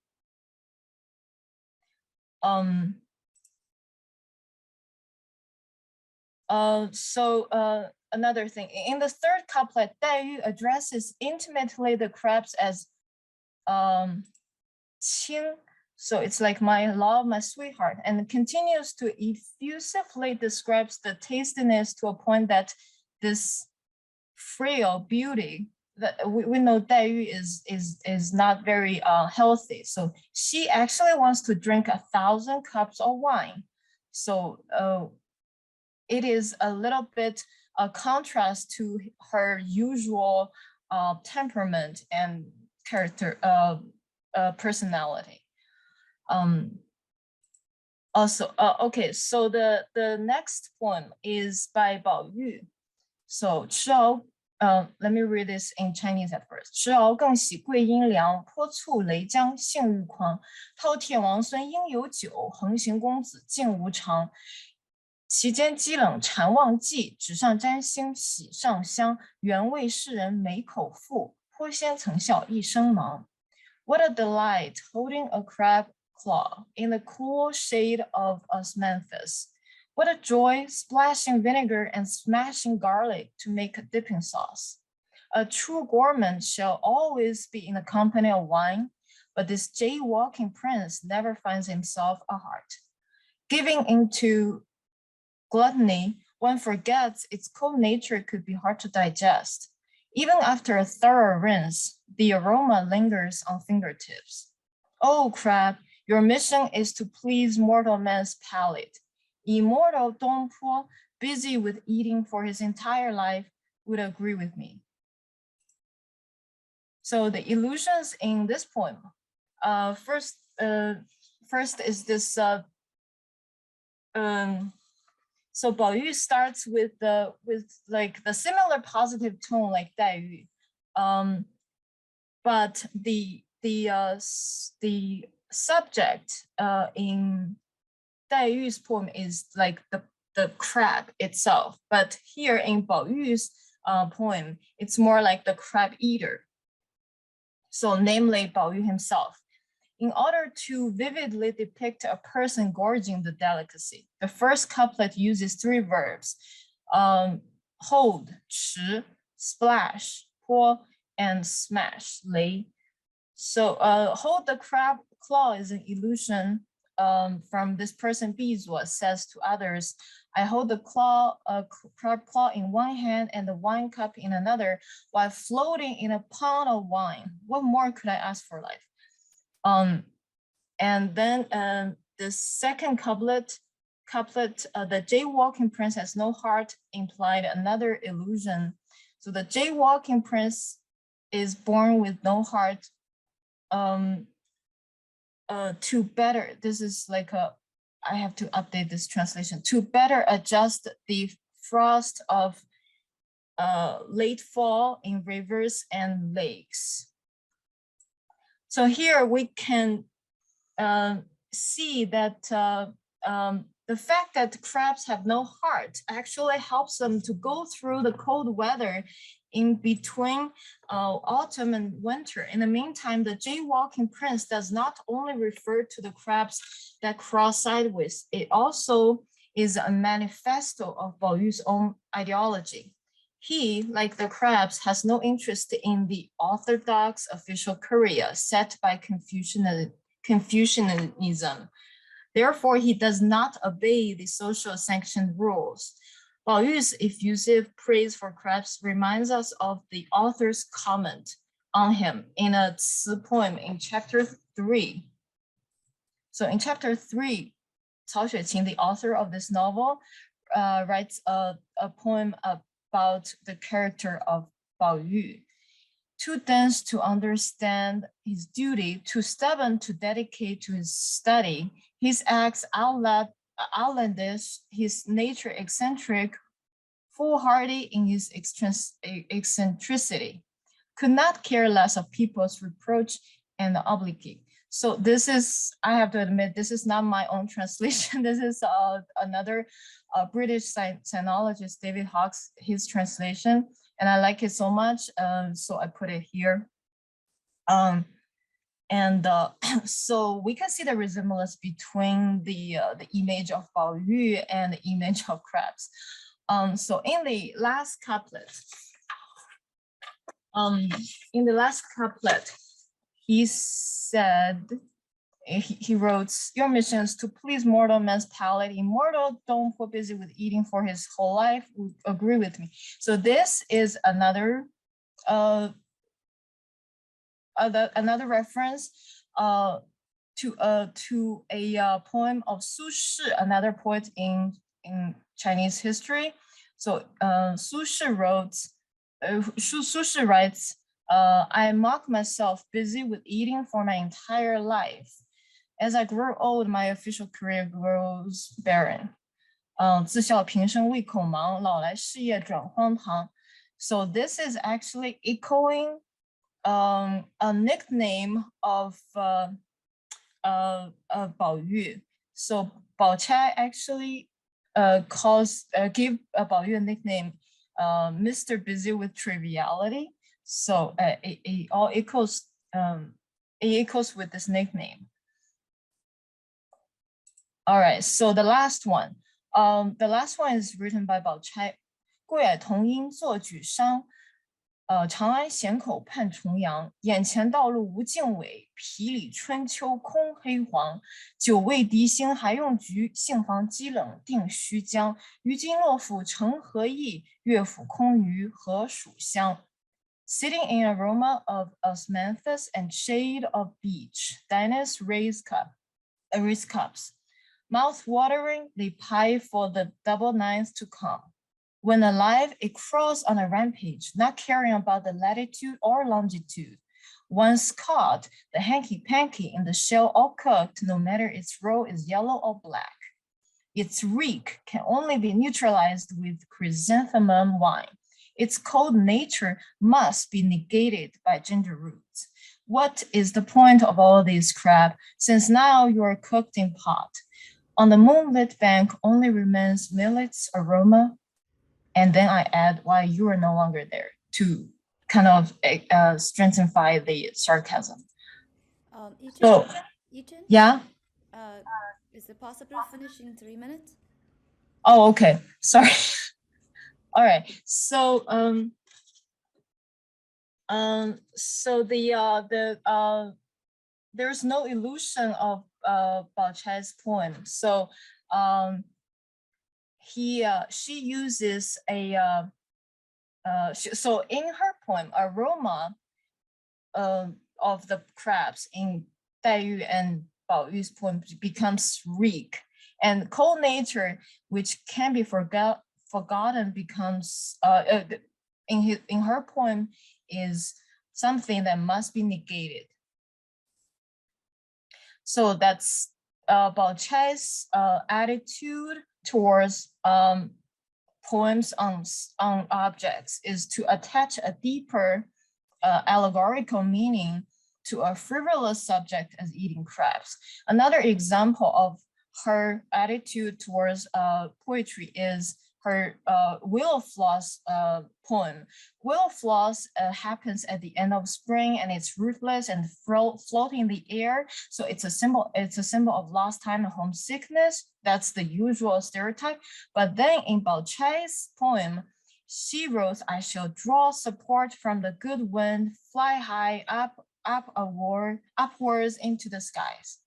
Another thing, in the third couplet, Dai Yu addresses intimately the crabs as qing. So it's like my love, my sweetheart, and continues to effusively describes the tastiness to a point that this frail beauty that we know Dai Yu is not very healthy. So she actually wants to drink 1,000 cups of wine. So it is a little bit a contrast to her usual temperament and character personality. Also, okay, so the next poem is by Bao Yu. So 吃熬, let me read this in Chinese at first. 吃熬更喜桂阴凉，颇促雷江性欲狂。饕餮王孙应有酒，横行公子竟无常。其间积冷禅忘记，纸上沾星喜上香。原为世人美口腹，颇先曾笑一生忙。What a delight holding a crab claw in the cool shade of osmanthus. What a joy splashing vinegar and smashing garlic to make a dipping sauce. A true gourmand shall always be in the company of wine, but this jaywalking prince never finds himself a heart. Giving into gluttony, one forgets its cold nature could be hard to digest. Even after a thorough rinse, the aroma lingers on fingertips. Oh, crab, your mission is to please mortal man's palate. Immortal Dongpo, busy with eating for his entire life, would agree with me. So the illusions in this poem, first is this. So Bao Yu starts with like the similar positive tone like Dai Yu, but the subject in Dai Yu's poem is like the crab itself, but here in Bao Yu's poem, it's more like the crab eater. So namely Bao Yu himself. In order to vividly depict a person gorging the delicacy, the first couplet uses 3 verbs, hold, 吃, splash, 泼, and smash, 雷. So hold the crab claw is an illusion from this person Bizua says to others, I hold the crab claw in one hand and the wine cup in another while floating in a pond of wine. What more could I ask for life? And then the second couplet, the jaywalking prince has no heart implied another illusion. So the jaywalking prince is born with no heart. To better, this is like I have to update this translation, to better adjust the frost of late fall in rivers and lakes. So here we can see that the fact that crabs have no heart actually helps them to go through the cold weather in between autumn and winter. In the meantime, the jaywalking prince does not only refer to the crabs that cross sideways, it also is a manifesto of Bao Yu's own ideology. He, like the crabs, has no interest in the orthodox official Korea set by Confucianism. Therefore, he does not obey the social sanctioned rules. Bao Yu's effusive praise for crabs reminds us of the author's comment on him in a poem in chapter 3. So in chapter 3, Cao Xueqin, the author of this novel, writes a poem about the character of Bao Yu. Too dense to understand his duty, too stubborn to dedicate to his study, his acts outlandish, his nature eccentric, foolhardy in his eccentricity, could not care less of people's reproach and obligate. So this is, I have to admit, this is not my own translation. This is another British sinologist, David Hawkes, his translation, and I like it so much, so I put it here. So we can see the resemblance between the image of Bao Yu and the image of crabs. So in the last couplet, he said, he wrote, your mission is to please mortal man's palate. Immortal, don't go busy with eating for his whole life. Would agree with me. So this is another reference to a poem of Su Shi, another poet in Chinese history. So Su Shi writes, I mock myself busy with eating for my entire life. As I grow old, my official career grows barren. 自笑平生胃口忙，老来事业转荒唐. So this is actually echoing a nickname of Bao Yu. So Bao Chai actually give Bao Yu a nickname, Mr. Busy with Triviality. So it all echoes with this nickname. All right, so the last one is written by Bao Chai. 贵矮同音作举觞，长安咸口盼重阳。眼前道路无尽尾，皮里春秋空黑黄。久未敌星还用局，杏房积冷定须将。于今洛府成何意？乐府空余何属乡？ Sitting in aroma of osmanthus and shade of beech, diners raise cups. Mouth watering, they pie for the double nines to come. When alive, it crawls on a rampage, not caring about the latitude or longitude. Once caught, the hanky-panky in the shell all cooked, no matter its roe is yellow or black. Its reek can only be neutralized with chrysanthemum wine. Its cold nature must be negated by ginger roots. What is the point of all this crab, since now you are cooked in pot? On the moonlit bank only remains millet's aroma, and then I add why you are no longer there to kind of strengthenify the sarcasm. Yichen, yeah. Is it possible to finish in 3 minutes? Oh, okay. Sorry. All right. So there's no illusion of Bao Chai's poem. So she uses so in her poem, aroma of the crabs in Dai Yu and Bao Yu's poem becomes reek, and cold nature, which can be forgotten, becomes in her poem is something that must be negated. So that's Bao Chai's attitude towards poems on objects is to attach a deeper allegorical meaning to a frivolous subject as eating crabs. Another example of her attitude towards poetry is her Willow Floss poem. Willow Floss happens at the end of spring, and it's rootless and floating in the air. So it's a symbol. It's a symbol of lost time and homesickness. That's the usual stereotype. But then in Bao Chai's poem, she wrote, "I shall draw support from the good wind, fly high upwards into the skies."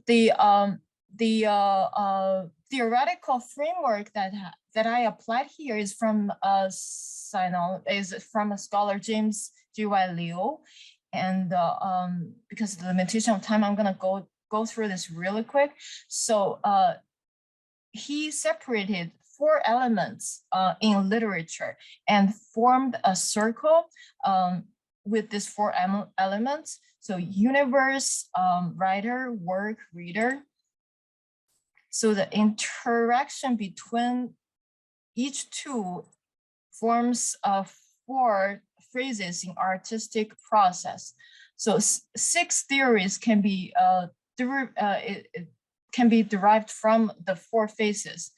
The theoretical framework that I applied here is from a scholar James G.Y. Liu, and because of the limitation of time, I'm gonna go through this really quick. So he separated 4 elements in literature and formed a circle with these 4 elements. So universe, writer, work, reader. So the interaction between each two forms 4 phrases in artistic process. So 6 theories can be derived from the 4 phases.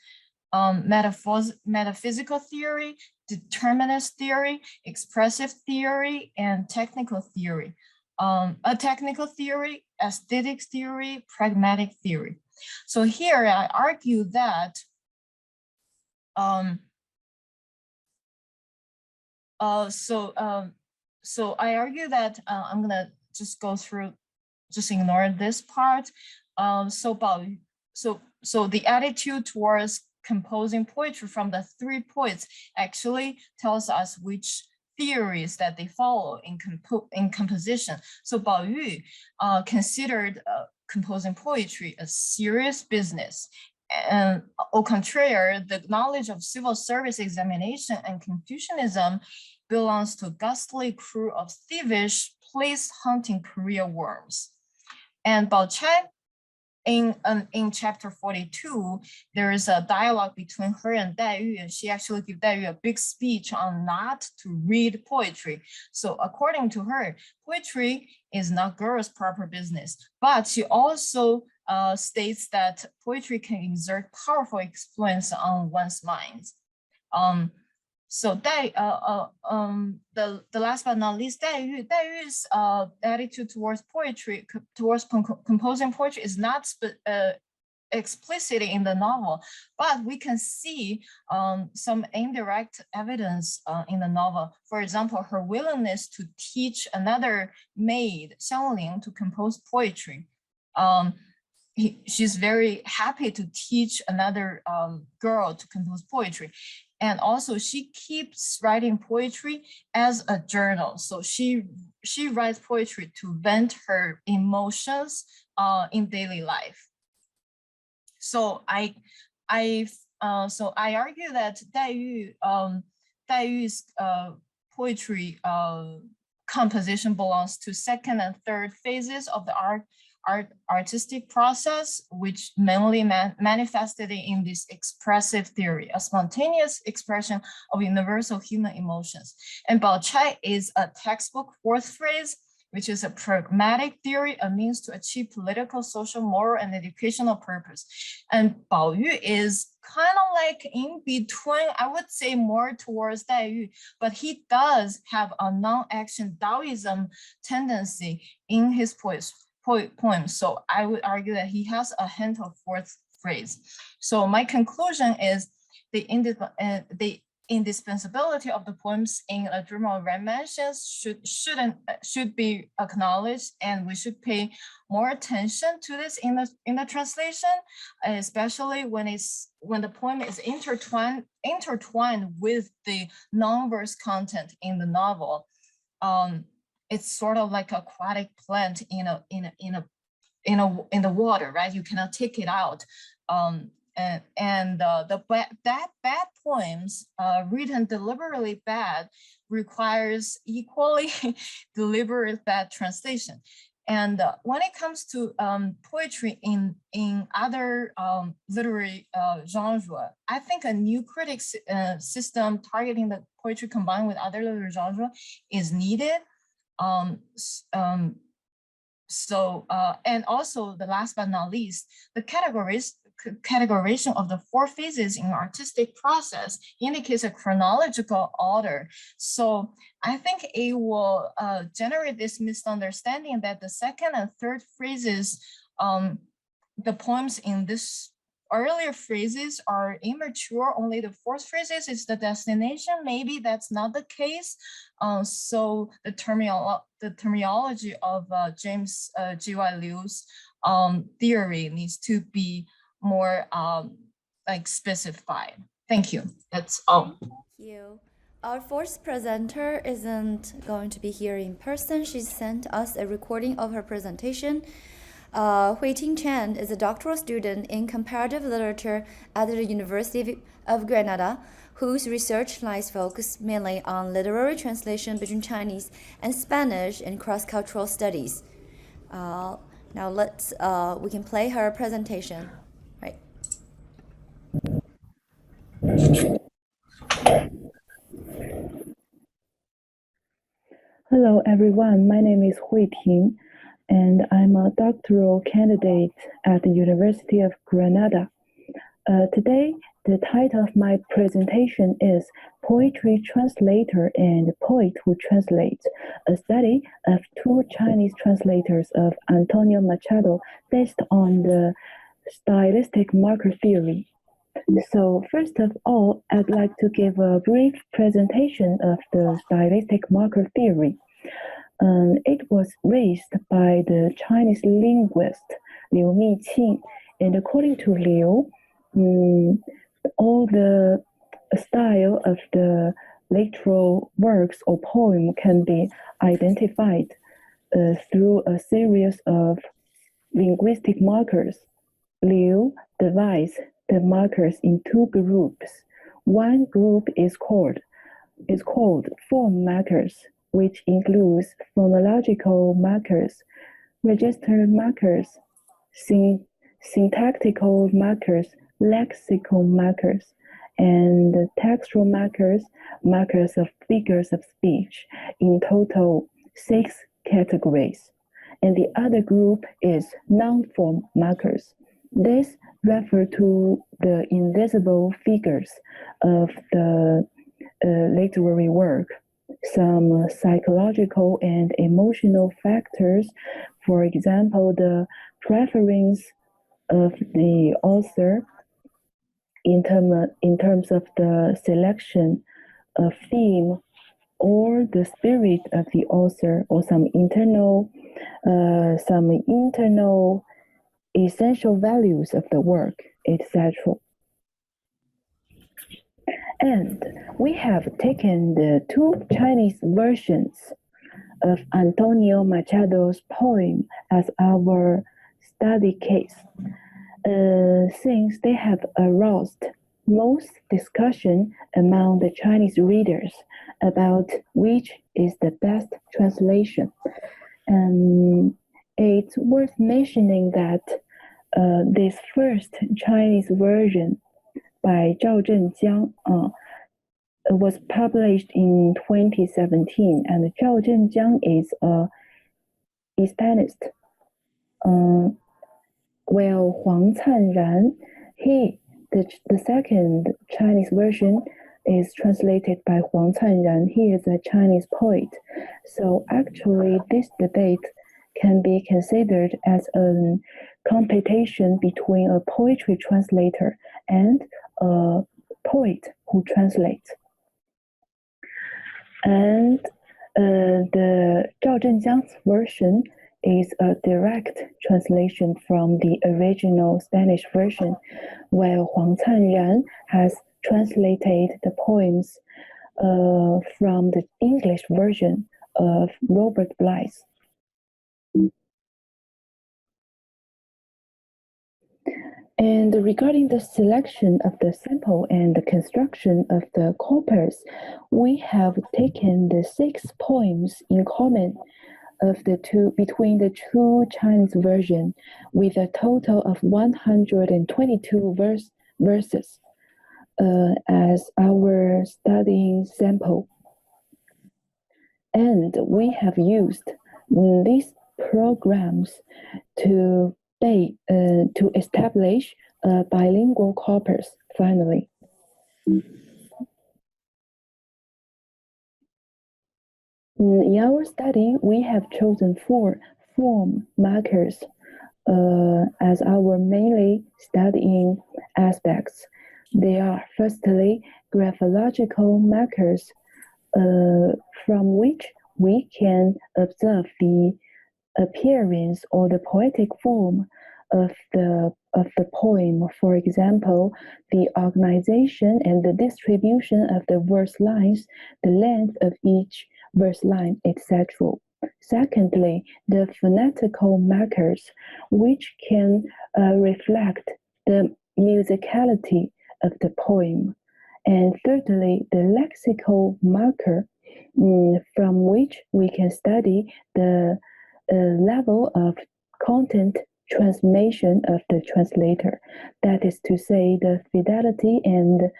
Metaphysical theory, determinist theory, expressive theory, and technical theory. A technical theory, aesthetic theory, pragmatic theory. So here I argue that so I argue that I'm gonna just go through, just ignore this part. So the attitude towards composing poetry from the 3 poets actually tells us which theories that they follow in composition. So Bao Yu considered composing poetry a serious business. And au contraire, the knowledge of civil service examination and Confucianism belongs to a ghastly crew of thievish, place-hunting career worms. And Bao Chai, in chapter 42, there is a dialogue between her and Dai Yu, and she actually gave Dai Yu a big speech on not to read poetry. So according to her, poetry is not girls' proper business, but she also states that poetry can exert powerful influence on one's mind. So the last but not least, Dai Yu's attitude towards poetry, towards composing poetry, is not explicitly in the novel, but we can see some indirect evidence in the novel. For example, her willingness to teach another maid, Xiang Ling, to compose poetry. She's very happy to teach another girl to compose poetry. And also she keeps writing poetry as a journal. So she writes poetry to vent her emotions in daily life. So I argue that Dai Yu's poetry composition belongs to 2nd and 3rd phases of the artistic process, which mainly manifested in this expressive theory, a spontaneous expression of universal human emotions. And Bao Chai is a textbook 4th phrase, which is a pragmatic theory, a means to achieve political, social, moral, and educational purpose. And Bao Yu is kind of like in between, I would say more towards Dai Yu, but he does have a non-action Taoism tendency in his poems. So I would argue that he has a hint of 4th phrase. So my conclusion is the indispensability of the poems in A Dream of Red Mansions should be acknowledged, and we should pay more attention to this in the translation, especially when the poem is intertwined with the non-verse content in the novel. It's sort of like aquatic plant in the water, right? You cannot take it out. The bad poems written deliberately bad requires equally deliberate bad translation. And when it comes to poetry in other literary genre, I think a new critic system targeting the poetry combined with other literary genre is needed. And also the last but not least, the categorization of the four phases in artistic process indicates a chronological order. So I think it will generate this misunderstanding that the second and third phrases, the poems in this earlier phrases are immature, only the fourth phrases is the destination. Maybe that's not the case. So the terminology of James G.Y. Liu's theory needs to be more like specified. Thank you. That's all. Thank you. Our fourth presenter isn't going to be here in person. She sent us a recording of her presentation. Huiting Chen is a doctoral student in comparative literature at the University of Granada, whose research lies focused mainly on literary translation between Chinese and Spanish in cross-cultural studies. Now we can play her presentation. Right. Hello everyone, my name is Huiting, and I'm a doctoral candidate at the University of Granada. Today, the title of my presentation is Poetry Translator and Poet Who Translates, a study of two Chinese translators of Antonio Machado based on the stylistic marker theory. So first of all, I'd like to give a brief presentation of the stylistic marker theory. It was raised by the Chinese linguist Liu Miqing, and according to Liu, all the style of the literal works or poem can be identified through a series of linguistic markers. Liu divides the markers in two groups. One group is called form markers, which includes phonological markers, register markers, syntactical markers, lexical markers, and textual markers, markers of figures of speech, in total 6 categories. And the other group is non-form markers. This refers to the invisible figures of the literary work. Some psychological and emotional factors, for example, the preference of the author in terms of the selection of theme or the spirit of the author, or some internal essential values of the work, etc. And we have taken the two Chinese versions of Antonio Machado's poem as our study case, since they have aroused most discussion among the Chinese readers about which is the best translation. It's worth mentioning that this first Chinese version by Zhao Zhenjiang was published in 2017, and Zhao Zhenjiang is a Hispanist. While Huang Canran, the second Chinese version is translated by Huang Canran. He is a Chinese poet. So actually, this debate can be considered as a competition between a poetry translator and a poet who translates. And the Zhao Zhenjiang's version is a direct translation from the original Spanish version, while Huang Canran has translated the poems from the English version of Robert Blythe. And regarding the selection of the sample and the construction of the corpus, we have taken the 6 poems in common between the two Chinese versions, with a total of 122 verses as our studying sample. And we have used these programs to establish a bilingual corpus finally. In our study, we have chosen 4 form markers as our mainly studying aspects. They are firstly graphological markers from which we can observe the appearance or the poetic form of the poem. For example, the organization and the distribution of the verse lines, the length of each verse line, etc. Secondly, the phonetical markers, which can reflect the musicality of the poem. And thirdly, the lexical marker, from which we can study the level of content transformation of the translator. That is to say, the fidelity and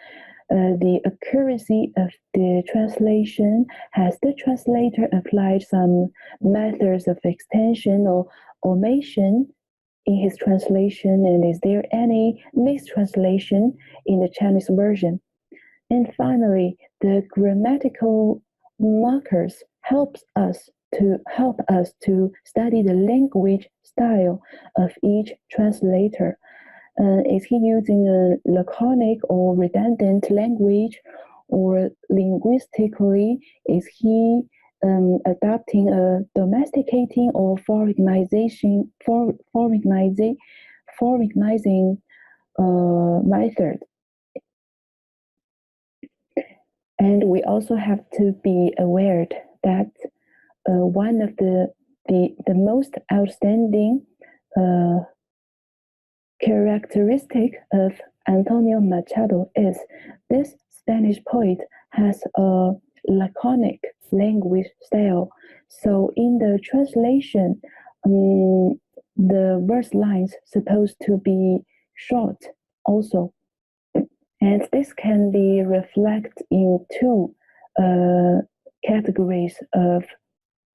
the accuracy of the translation. Has the translator applied some methods of extension or omission in his translation, and is there any mistranslation in the Chinese version? And finally, the grammatical markers help us to study the language style of each translator. Is he using a laconic or redundant language, or linguistically is he adopting a domesticating or foreignizing method? And we also have to be aware that one of the most outstanding characteristic of Antonio Machado is this Spanish poet has a laconic language style. So in the translation, the verse lines supposed to be short also. And this can be reflected in 2 categories of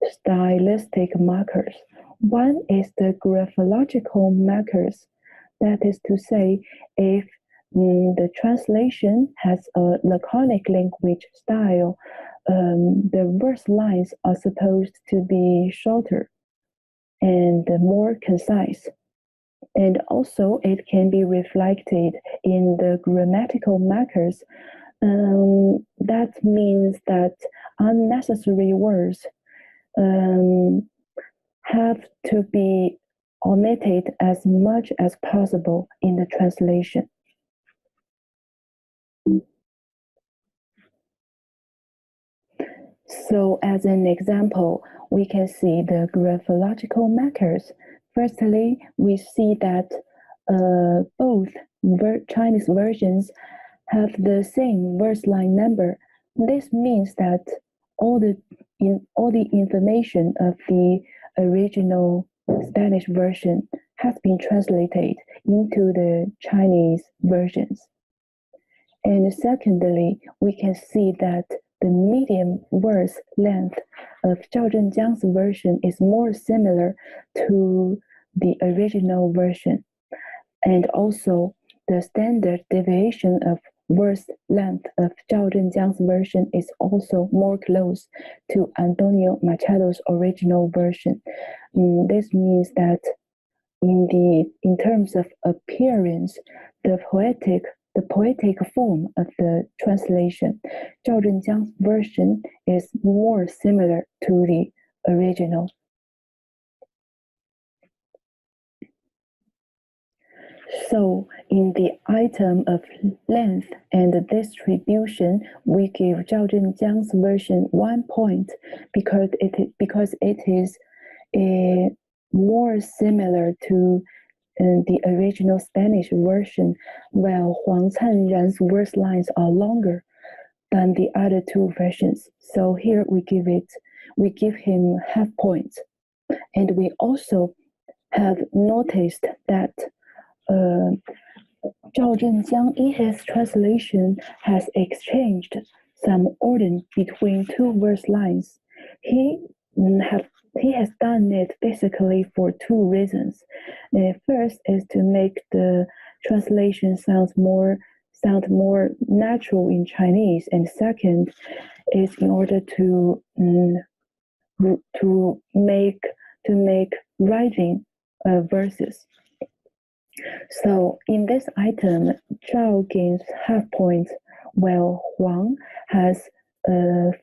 stylistic markers. One is the graphological markers. That is to say, if the translation has a laconic language style, the verse lines are supposed to be shorter and more concise. And also, it can be reflected in the grammatical markers. That means that unnecessary words have to be omitted as much as possible in the translation. So as an example, we can see the graphological markers. Firstly, we see that both Chinese versions have the same verse line number. This means that all the information of the original Spanish version has been translated into the Chinese versions. And secondly, we can see that the medium verse length of Zhao Zhenjiang's version is more similar to the original version. And also, the standard deviation of verse length of Zhao Zhenjiang's version is also more close to Antonio Machado's original version. This means that in terms of appearance, the poetic form of the translation, Zhao Zhenjiang's version is more similar to the original. So in the item of length and distribution, we give Zhao Zhenjiang's version 1 point because it is more similar to the original Spanish version, while Huang Canran's verse lines are longer than the other 2 versions. So here we give him half points And we also have noticed that Zhao Zhenjiang in his translation has exchanged some order between two verse lines. He has done it basically for two reasons. The first is to make the translation sound more natural in Chinese, and second is in order to make rhyming verses. So in this item, Zhao gains half points, while Huang has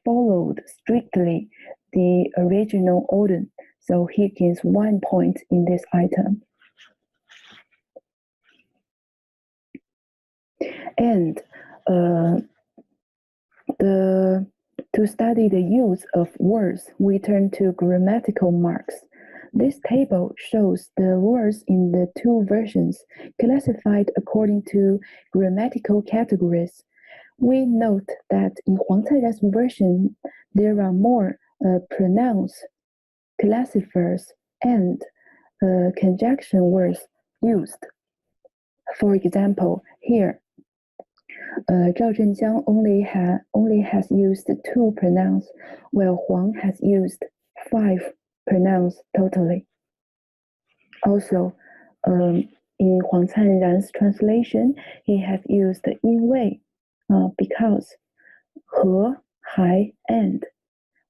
followed strictly the original order. So he gains 1 point in this item. And to study the use of words, we turn to grammatical marks. This table shows the words in the two versions, classified according to grammatical categories. We note that in Huang Canran's version, there are more pronouns, classifiers, and conjunction words used. For example, here, Zhao Zhenjiang only has used 2 pronouns, while Huang has used 5 pronouns totally. Also, in Huang Canran's translation, he has used 因为 because, 和, 还, and.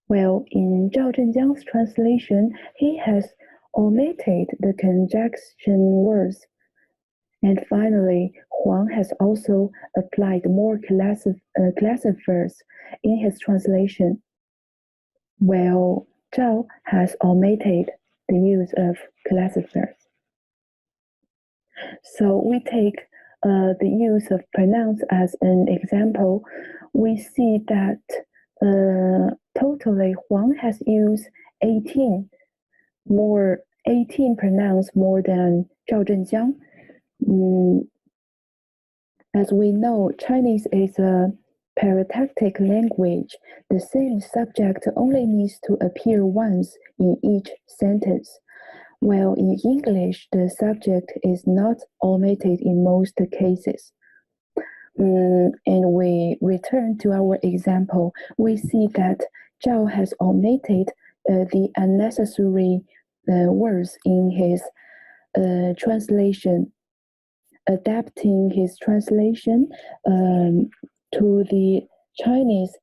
While in Zhao Zhenjiang's translation, he has omitted the conjunction words. And finally, Huang has also applied more classifiers in his translation, while Zhao has omitted the use of classifiers. So we take the use of pronouns as an example. We see that totally Huang has used 18 pronouns more than Zhao Zhenjiang. As we know, Chinese is a paratactic language. The same subject only needs to appear once in each sentence, while in English, the subject is not omitted in most cases. And we return to our example, we see that Zhao has omitted the unnecessary words in his translation, adapting his translation to the Chinese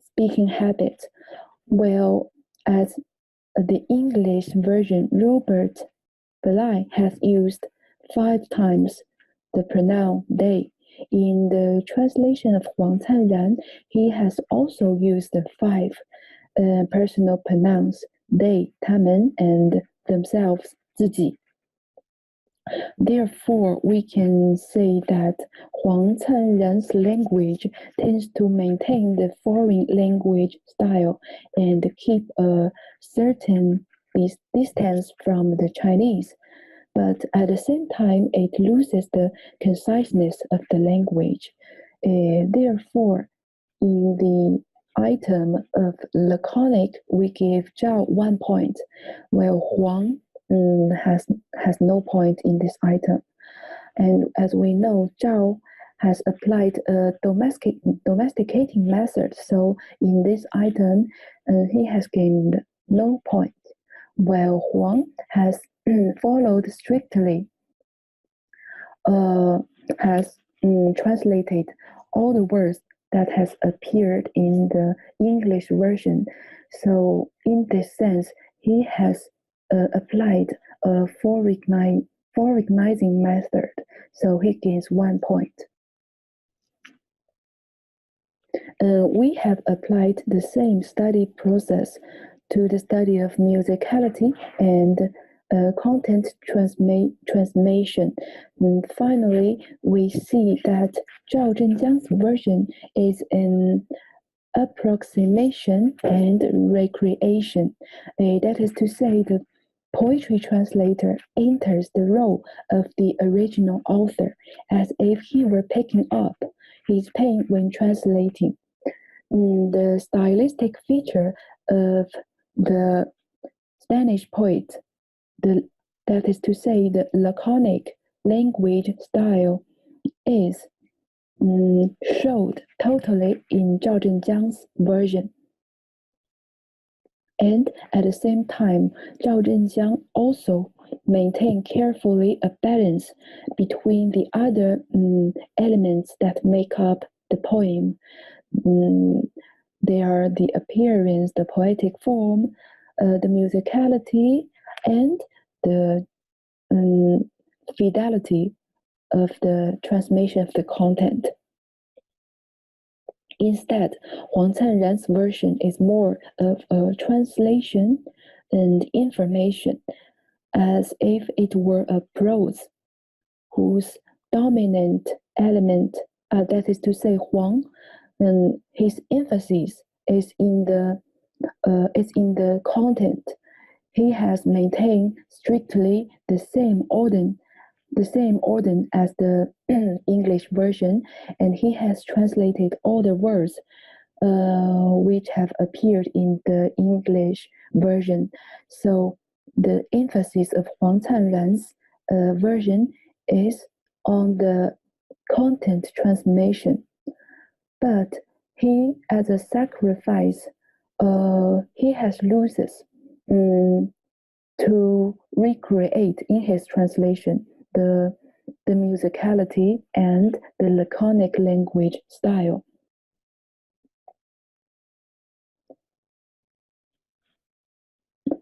speaking habit, while as the English version, Robert Belay has used 5 times the pronoun they. In the translation of Huang Canran, he has also used 5 personal pronouns, they, 他们, and themselves, 自己. Therefore, we can say that Huang Canran's language tends to maintain the foreign language style and keep a certain distance from the Chinese, but at the same time, it loses the conciseness of the language. Therefore, in the item of laconic, we give Zhao 1 point, while Huang has no point in this item. And as we know, Zhao has applied a domesticating method. So in this item, he has gained no point, while Huang has followed strictly, has translated all the words that has appeared in the English version. So in this sense, he has applied a foreignizing method. So he gains 1 point. We have applied the same study process to the study of musicality and content transformation. And finally, we see that Zhao Zhenjiang's version is an approximation and recreation. That is to say, the poetry translator enters the role of the original author as if he were picking up his pen when translating. The stylistic feature of the Spanish poet, that is to say, the laconic language style is showed totally in Zhao Zhenjiang's version. And at the same time, Zhao Zhenjiang also maintained carefully a balance between the other elements that make up the poem. They are the appearance, the poetic form, the musicality, and the fidelity of the transmission of the content. Instead, Huang Canran's version is more of a translation and information, as if it were a prose, whose dominant element, that is to say, Huang, and his emphasis is in the content. He has maintained strictly the same order as the English version, and he has translated all the words which have appeared in the English version. So the emphasis of Huang Canran's version is on the content transmission. But he, as a sacrifice, he has loses to recreate in his translation the musicality and the laconic language style.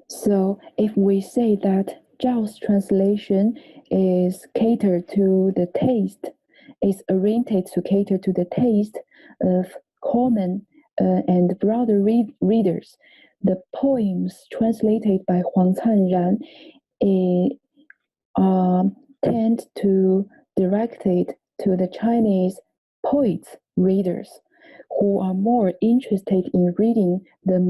So if we say that Zhao's translation is catered to the taste, is oriented to cater to the taste of common and broader readers, the poems translated by Huang Canran tend to direct it to the Chinese poets readers who are more interested in reading the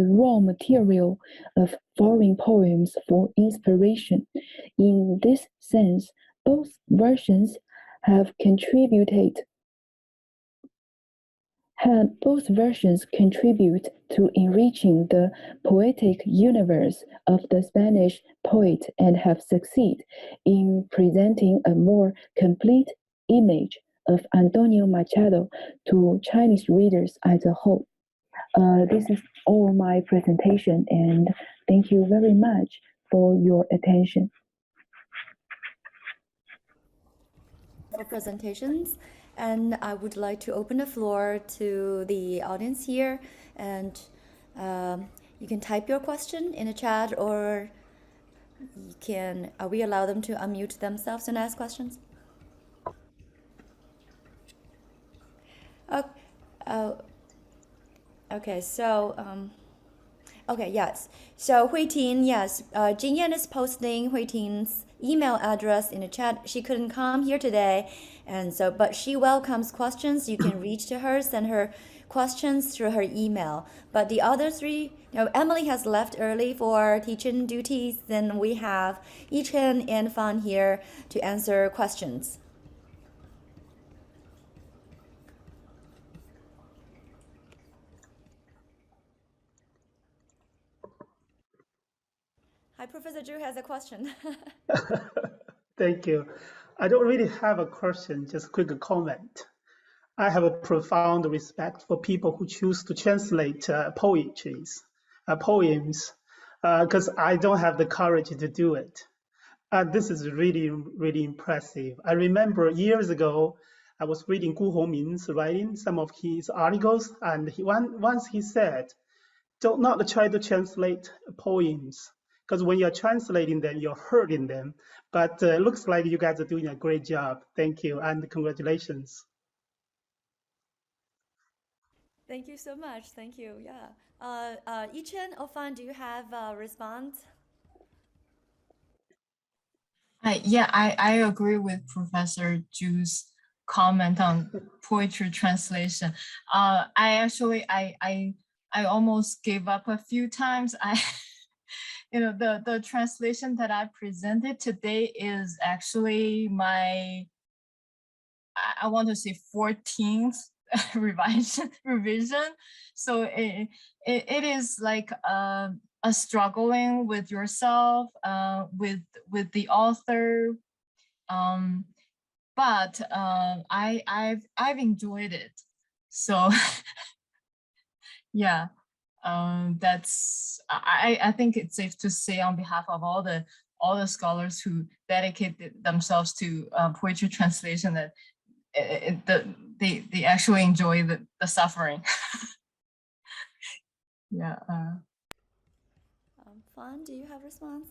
raw material of foreign poems for inspiration. In this sense, both versions contribute to enriching the poetic universe of the Spanish poet and have succeeded in presenting a more complete image of Antonio Machado to Chinese readers as a whole. This is all my presentation, and thank you very much for your attention. For presentations, and I would like to open the floor to the audience here, and you can type your question in the chat, or we allow them to unmute themselves and ask questions? Okay, so okay, yes. So Hui Ting, yes, Jingyan is posting Hui Ting's email address in the chat. She couldn't come here today, and so but she welcomes questions. You can reach to her, send her questions through her email. But the other three, Emily has left early for teaching duties. Then we have Yichen and Fan here to answer questions. Hi, Professor Zhu has a question. Thank you. I don't really have a question, just a quick comment. I have a profound respect for people who choose to translate poems, because I don't have the courage to do it. This is really, really impressive. I remember years ago, I was reading Gu Hongmin's writing, some of his articles, and once he said, "Do not try to translate poems, because when you're translating them, you're hurting them." But it looks like you guys are doing a great job. Thank you, and congratulations. Thank you so much. Thank you. Yeah. Yichen or Fan, do you have a response? Yeah, I agree with Professor Zhu's comment on poetry translation. I almost gave up a few times. The translation that I presented today is actually my, I want to say 14th revision. So it is like a struggling with yourself, with the author. But I've enjoyed it. So yeah, that's I think it's safe to say on behalf of all the scholars who dedicated themselves to poetry translation that they actually enjoy the suffering. Yeah. Fan, do you have a response?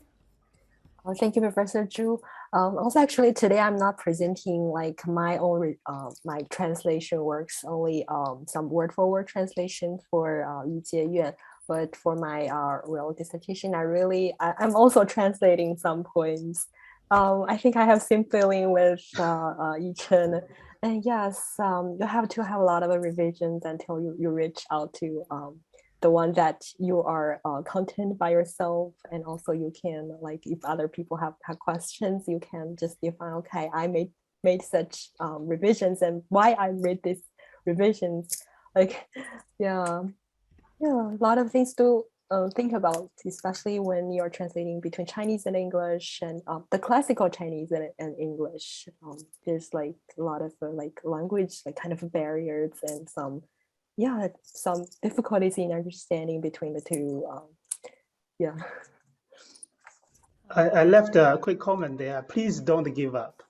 Thank you, Professor Zhu. Also, actually, today I'm not presenting like my own my translation works, only some word-for-word translation for Yu Jie Yuan. But for my real dissertation, I'm also translating some poems. I think I have same feeling with Yi Chen. And yes, you have to have a lot of revisions until you reach out to the one that you are content by yourself, and also you can, like, if other people have questions, you can just define, okay, I made such revisions and why I made these revisions. Like, yeah, a lot of things to think about, especially when you're translating between Chinese and English, and the classical Chinese and English. There's like a lot of like language, like kind of barriers, and some difficulties in understanding between the two. Yeah. I left a quick comment there. Please don't give up,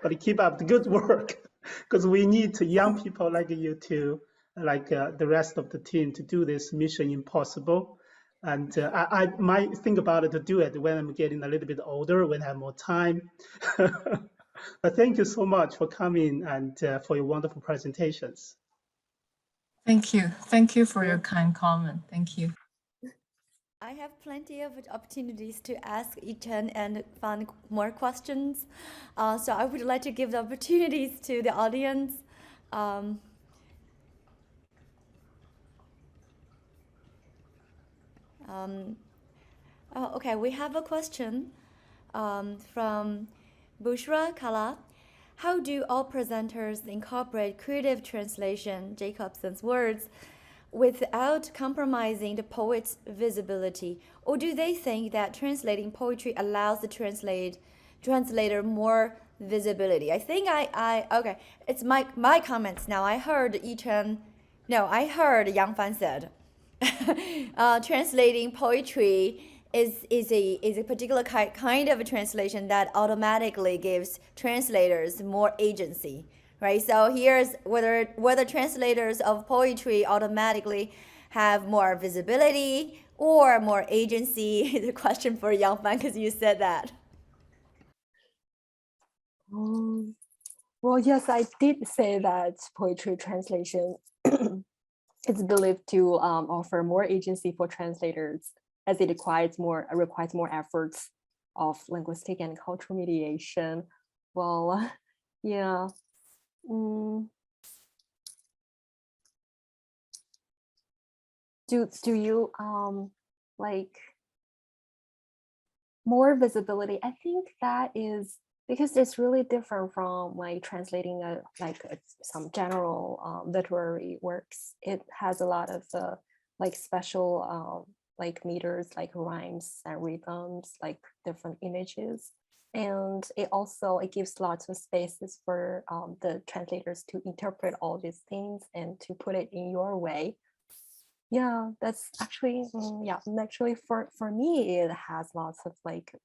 but keep up the good work, because we need young people like you to, like the rest of the team, to do this mission impossible. And I might think about it to do it when I'm getting a little bit older, when I have more time. But thank you so much for coming and for your wonderful presentations. Thank you for your kind comment. Thank you. I have plenty of opportunities to ask Yi-Chen and Fan more questions. So I would like to give the opportunities to the audience. Okay, we have a question from Bushra Kala. How do all presenters incorporate creative translation, Jacobson's words, without compromising the poet's visibility? Or do they think that translating poetry allows the translator more visibility? I think okay, it's my comments now. I heard Yang Fan said translating poetry is a particular kind of a translation that automatically gives translators more agency, right? So here's whether translators of poetry automatically have more visibility or more agency. The question for Yang Fan, because you said that. Well, yes, I did say that poetry translation is believed to offer more agency for translators, as it requires more efforts of linguistic and cultural mediation. Well, yeah. Do you like more visibility? I think that is because it's really different from like translating some general literary works. It has a lot of like special like meters, like rhymes and rhythms, like different images. And it gives lots of spaces for the translators to interpret all these things and to put it in your way. Yeah, that's actually, actually for me, it has lots of like,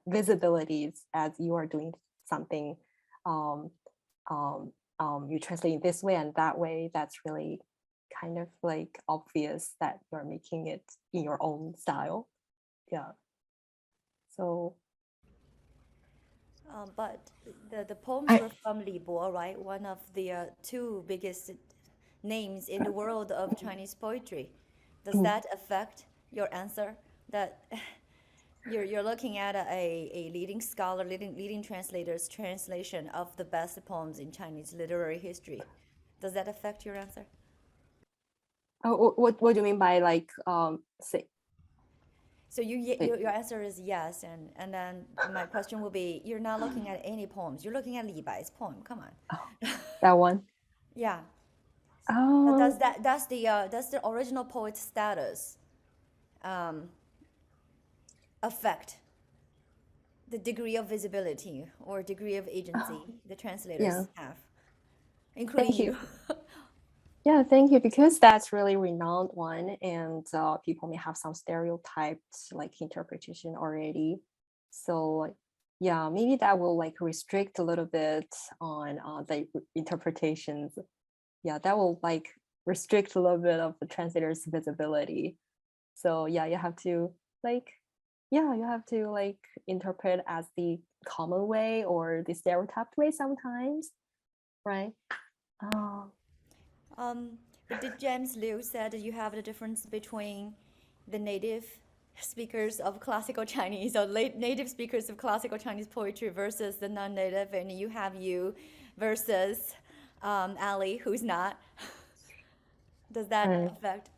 visibilities as you are doing something, you translate this way and that way. That's really kind of like obvious that you're making it in your own style. Yeah. So. But the poems were from Li Bo, right? One of the two biggest names in the world of Chinese poetry. Does that affect your answer? That you're looking at a leading scholar, leading translator's translation of the best poems in Chinese literary history. Does that affect your answer? Oh, what do you mean by like say? So your answer is yes, and then my question will be: you're not looking at any poems. You're looking at Li Bai's poem. Come on. Oh, that one. Yeah. Oh. That's the original poet status affect the degree of visibility or degree of agency the translators have, including Thank you. you. Yeah, thank you. Because that's really renowned one, and people may have some stereotyped like interpretation already. So yeah, maybe that will like restrict a little bit on the interpretations. Yeah, that will like restrict a little bit of the translator's visibility. So yeah, you have to like, interpret as the common way or the stereotyped way sometimes, right? But did James Liu said that you have the difference between the native speakers of classical Chinese or native speakers of classical Chinese poetry versus the non-native, and you have you versus Ali, who's not. Does that affect?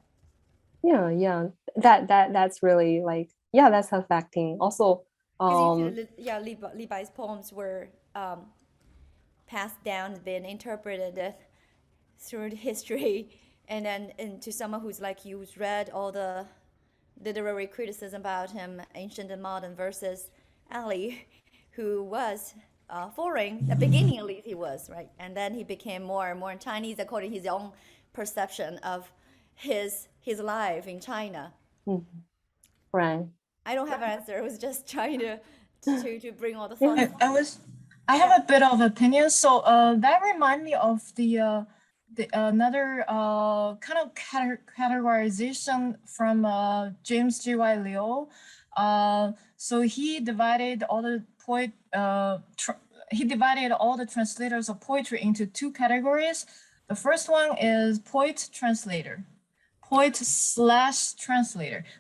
Yeah. That's really like, yeah, that's affecting. Also, Li Bai's poems were passed down, been interpreted through history, and then to someone who's like you, who's read all the literary criticism about him, ancient and modern, versus Ali, who was foreign. At the beginning, at least, he was, right, and then he became more and more Chinese according to his own perception of his life in China. Right. I don't have an answer. I was just trying to bring all the thoughts. I have a bit of opinion. So that remind me of the another kind of categorization from James G.Y. Liu. So he divided all the translators of poetry into two categories. The first one is poet/translator.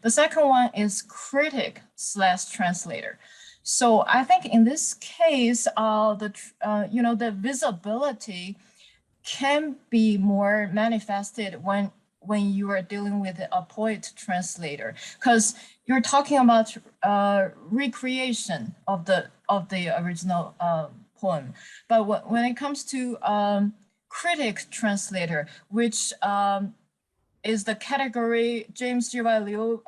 The second one is critic/translator. So I think in this case, the visibility can be more manifested when you are dealing with a poet translator, because you're talking about recreation of the original poem. But when it comes to critic translator, which is the category James G.Y. Liu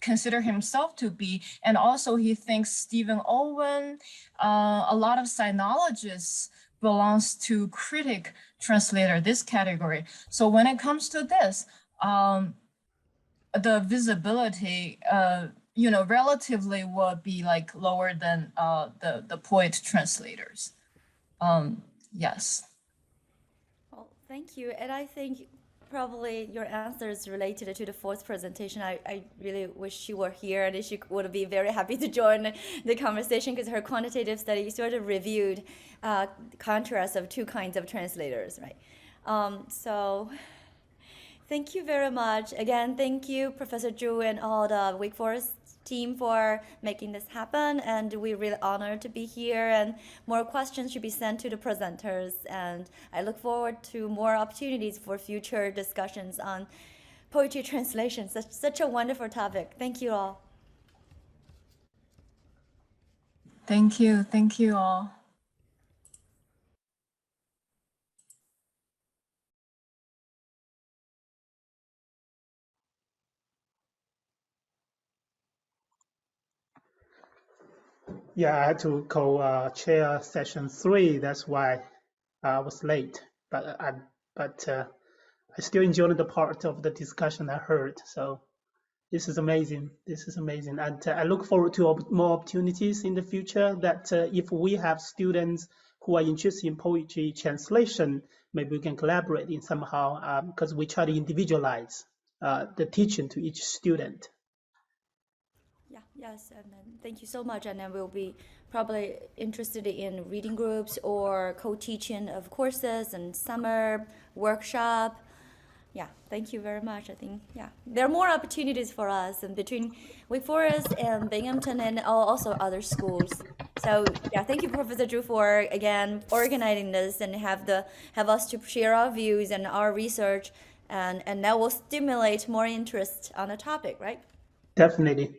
consider himself to be, and also he thinks Stephen Owen, a lot of sinologists belongs to critic translator, this category. So when it comes to this, the visibility, relatively will be like lower than the poet translators. Yes. Well, thank you. And I think probably your answer is related to the fourth presentation. I really wish she were here, and she would be very happy to join the conversation, because her quantitative study sort of reviewed the contrast of two kinds of translators, right? So thank you very much. Again, thank you, Professor Zhu and all the Wake Forest team for making this happen, and we're really honored to be here, and more questions should be sent to the presenters, and I look forward to more opportunities for future discussions on poetry translation. Such a wonderful topic. Thank you all. Thank you all. Yeah, I had to co-chair session 3. That's why I was late. But I still enjoyed the part of the discussion I heard. So this is amazing. And I look forward to more opportunities in the future. That if we have students who are interested in poetry translation, maybe we can collaborate in somehow, because we try to individualize the teaching to each student. Yes, and then thank you so much. And then we'll be probably interested in reading groups or co-teaching of courses and summer workshop. Yeah, thank you very much. I think, there are more opportunities for us, and between Wake Forest and Binghamton and also other schools. So thank you, Professor Zhu, for again organizing this and have us to share our views and our research, and that will stimulate more interest on the topic, right? Definitely.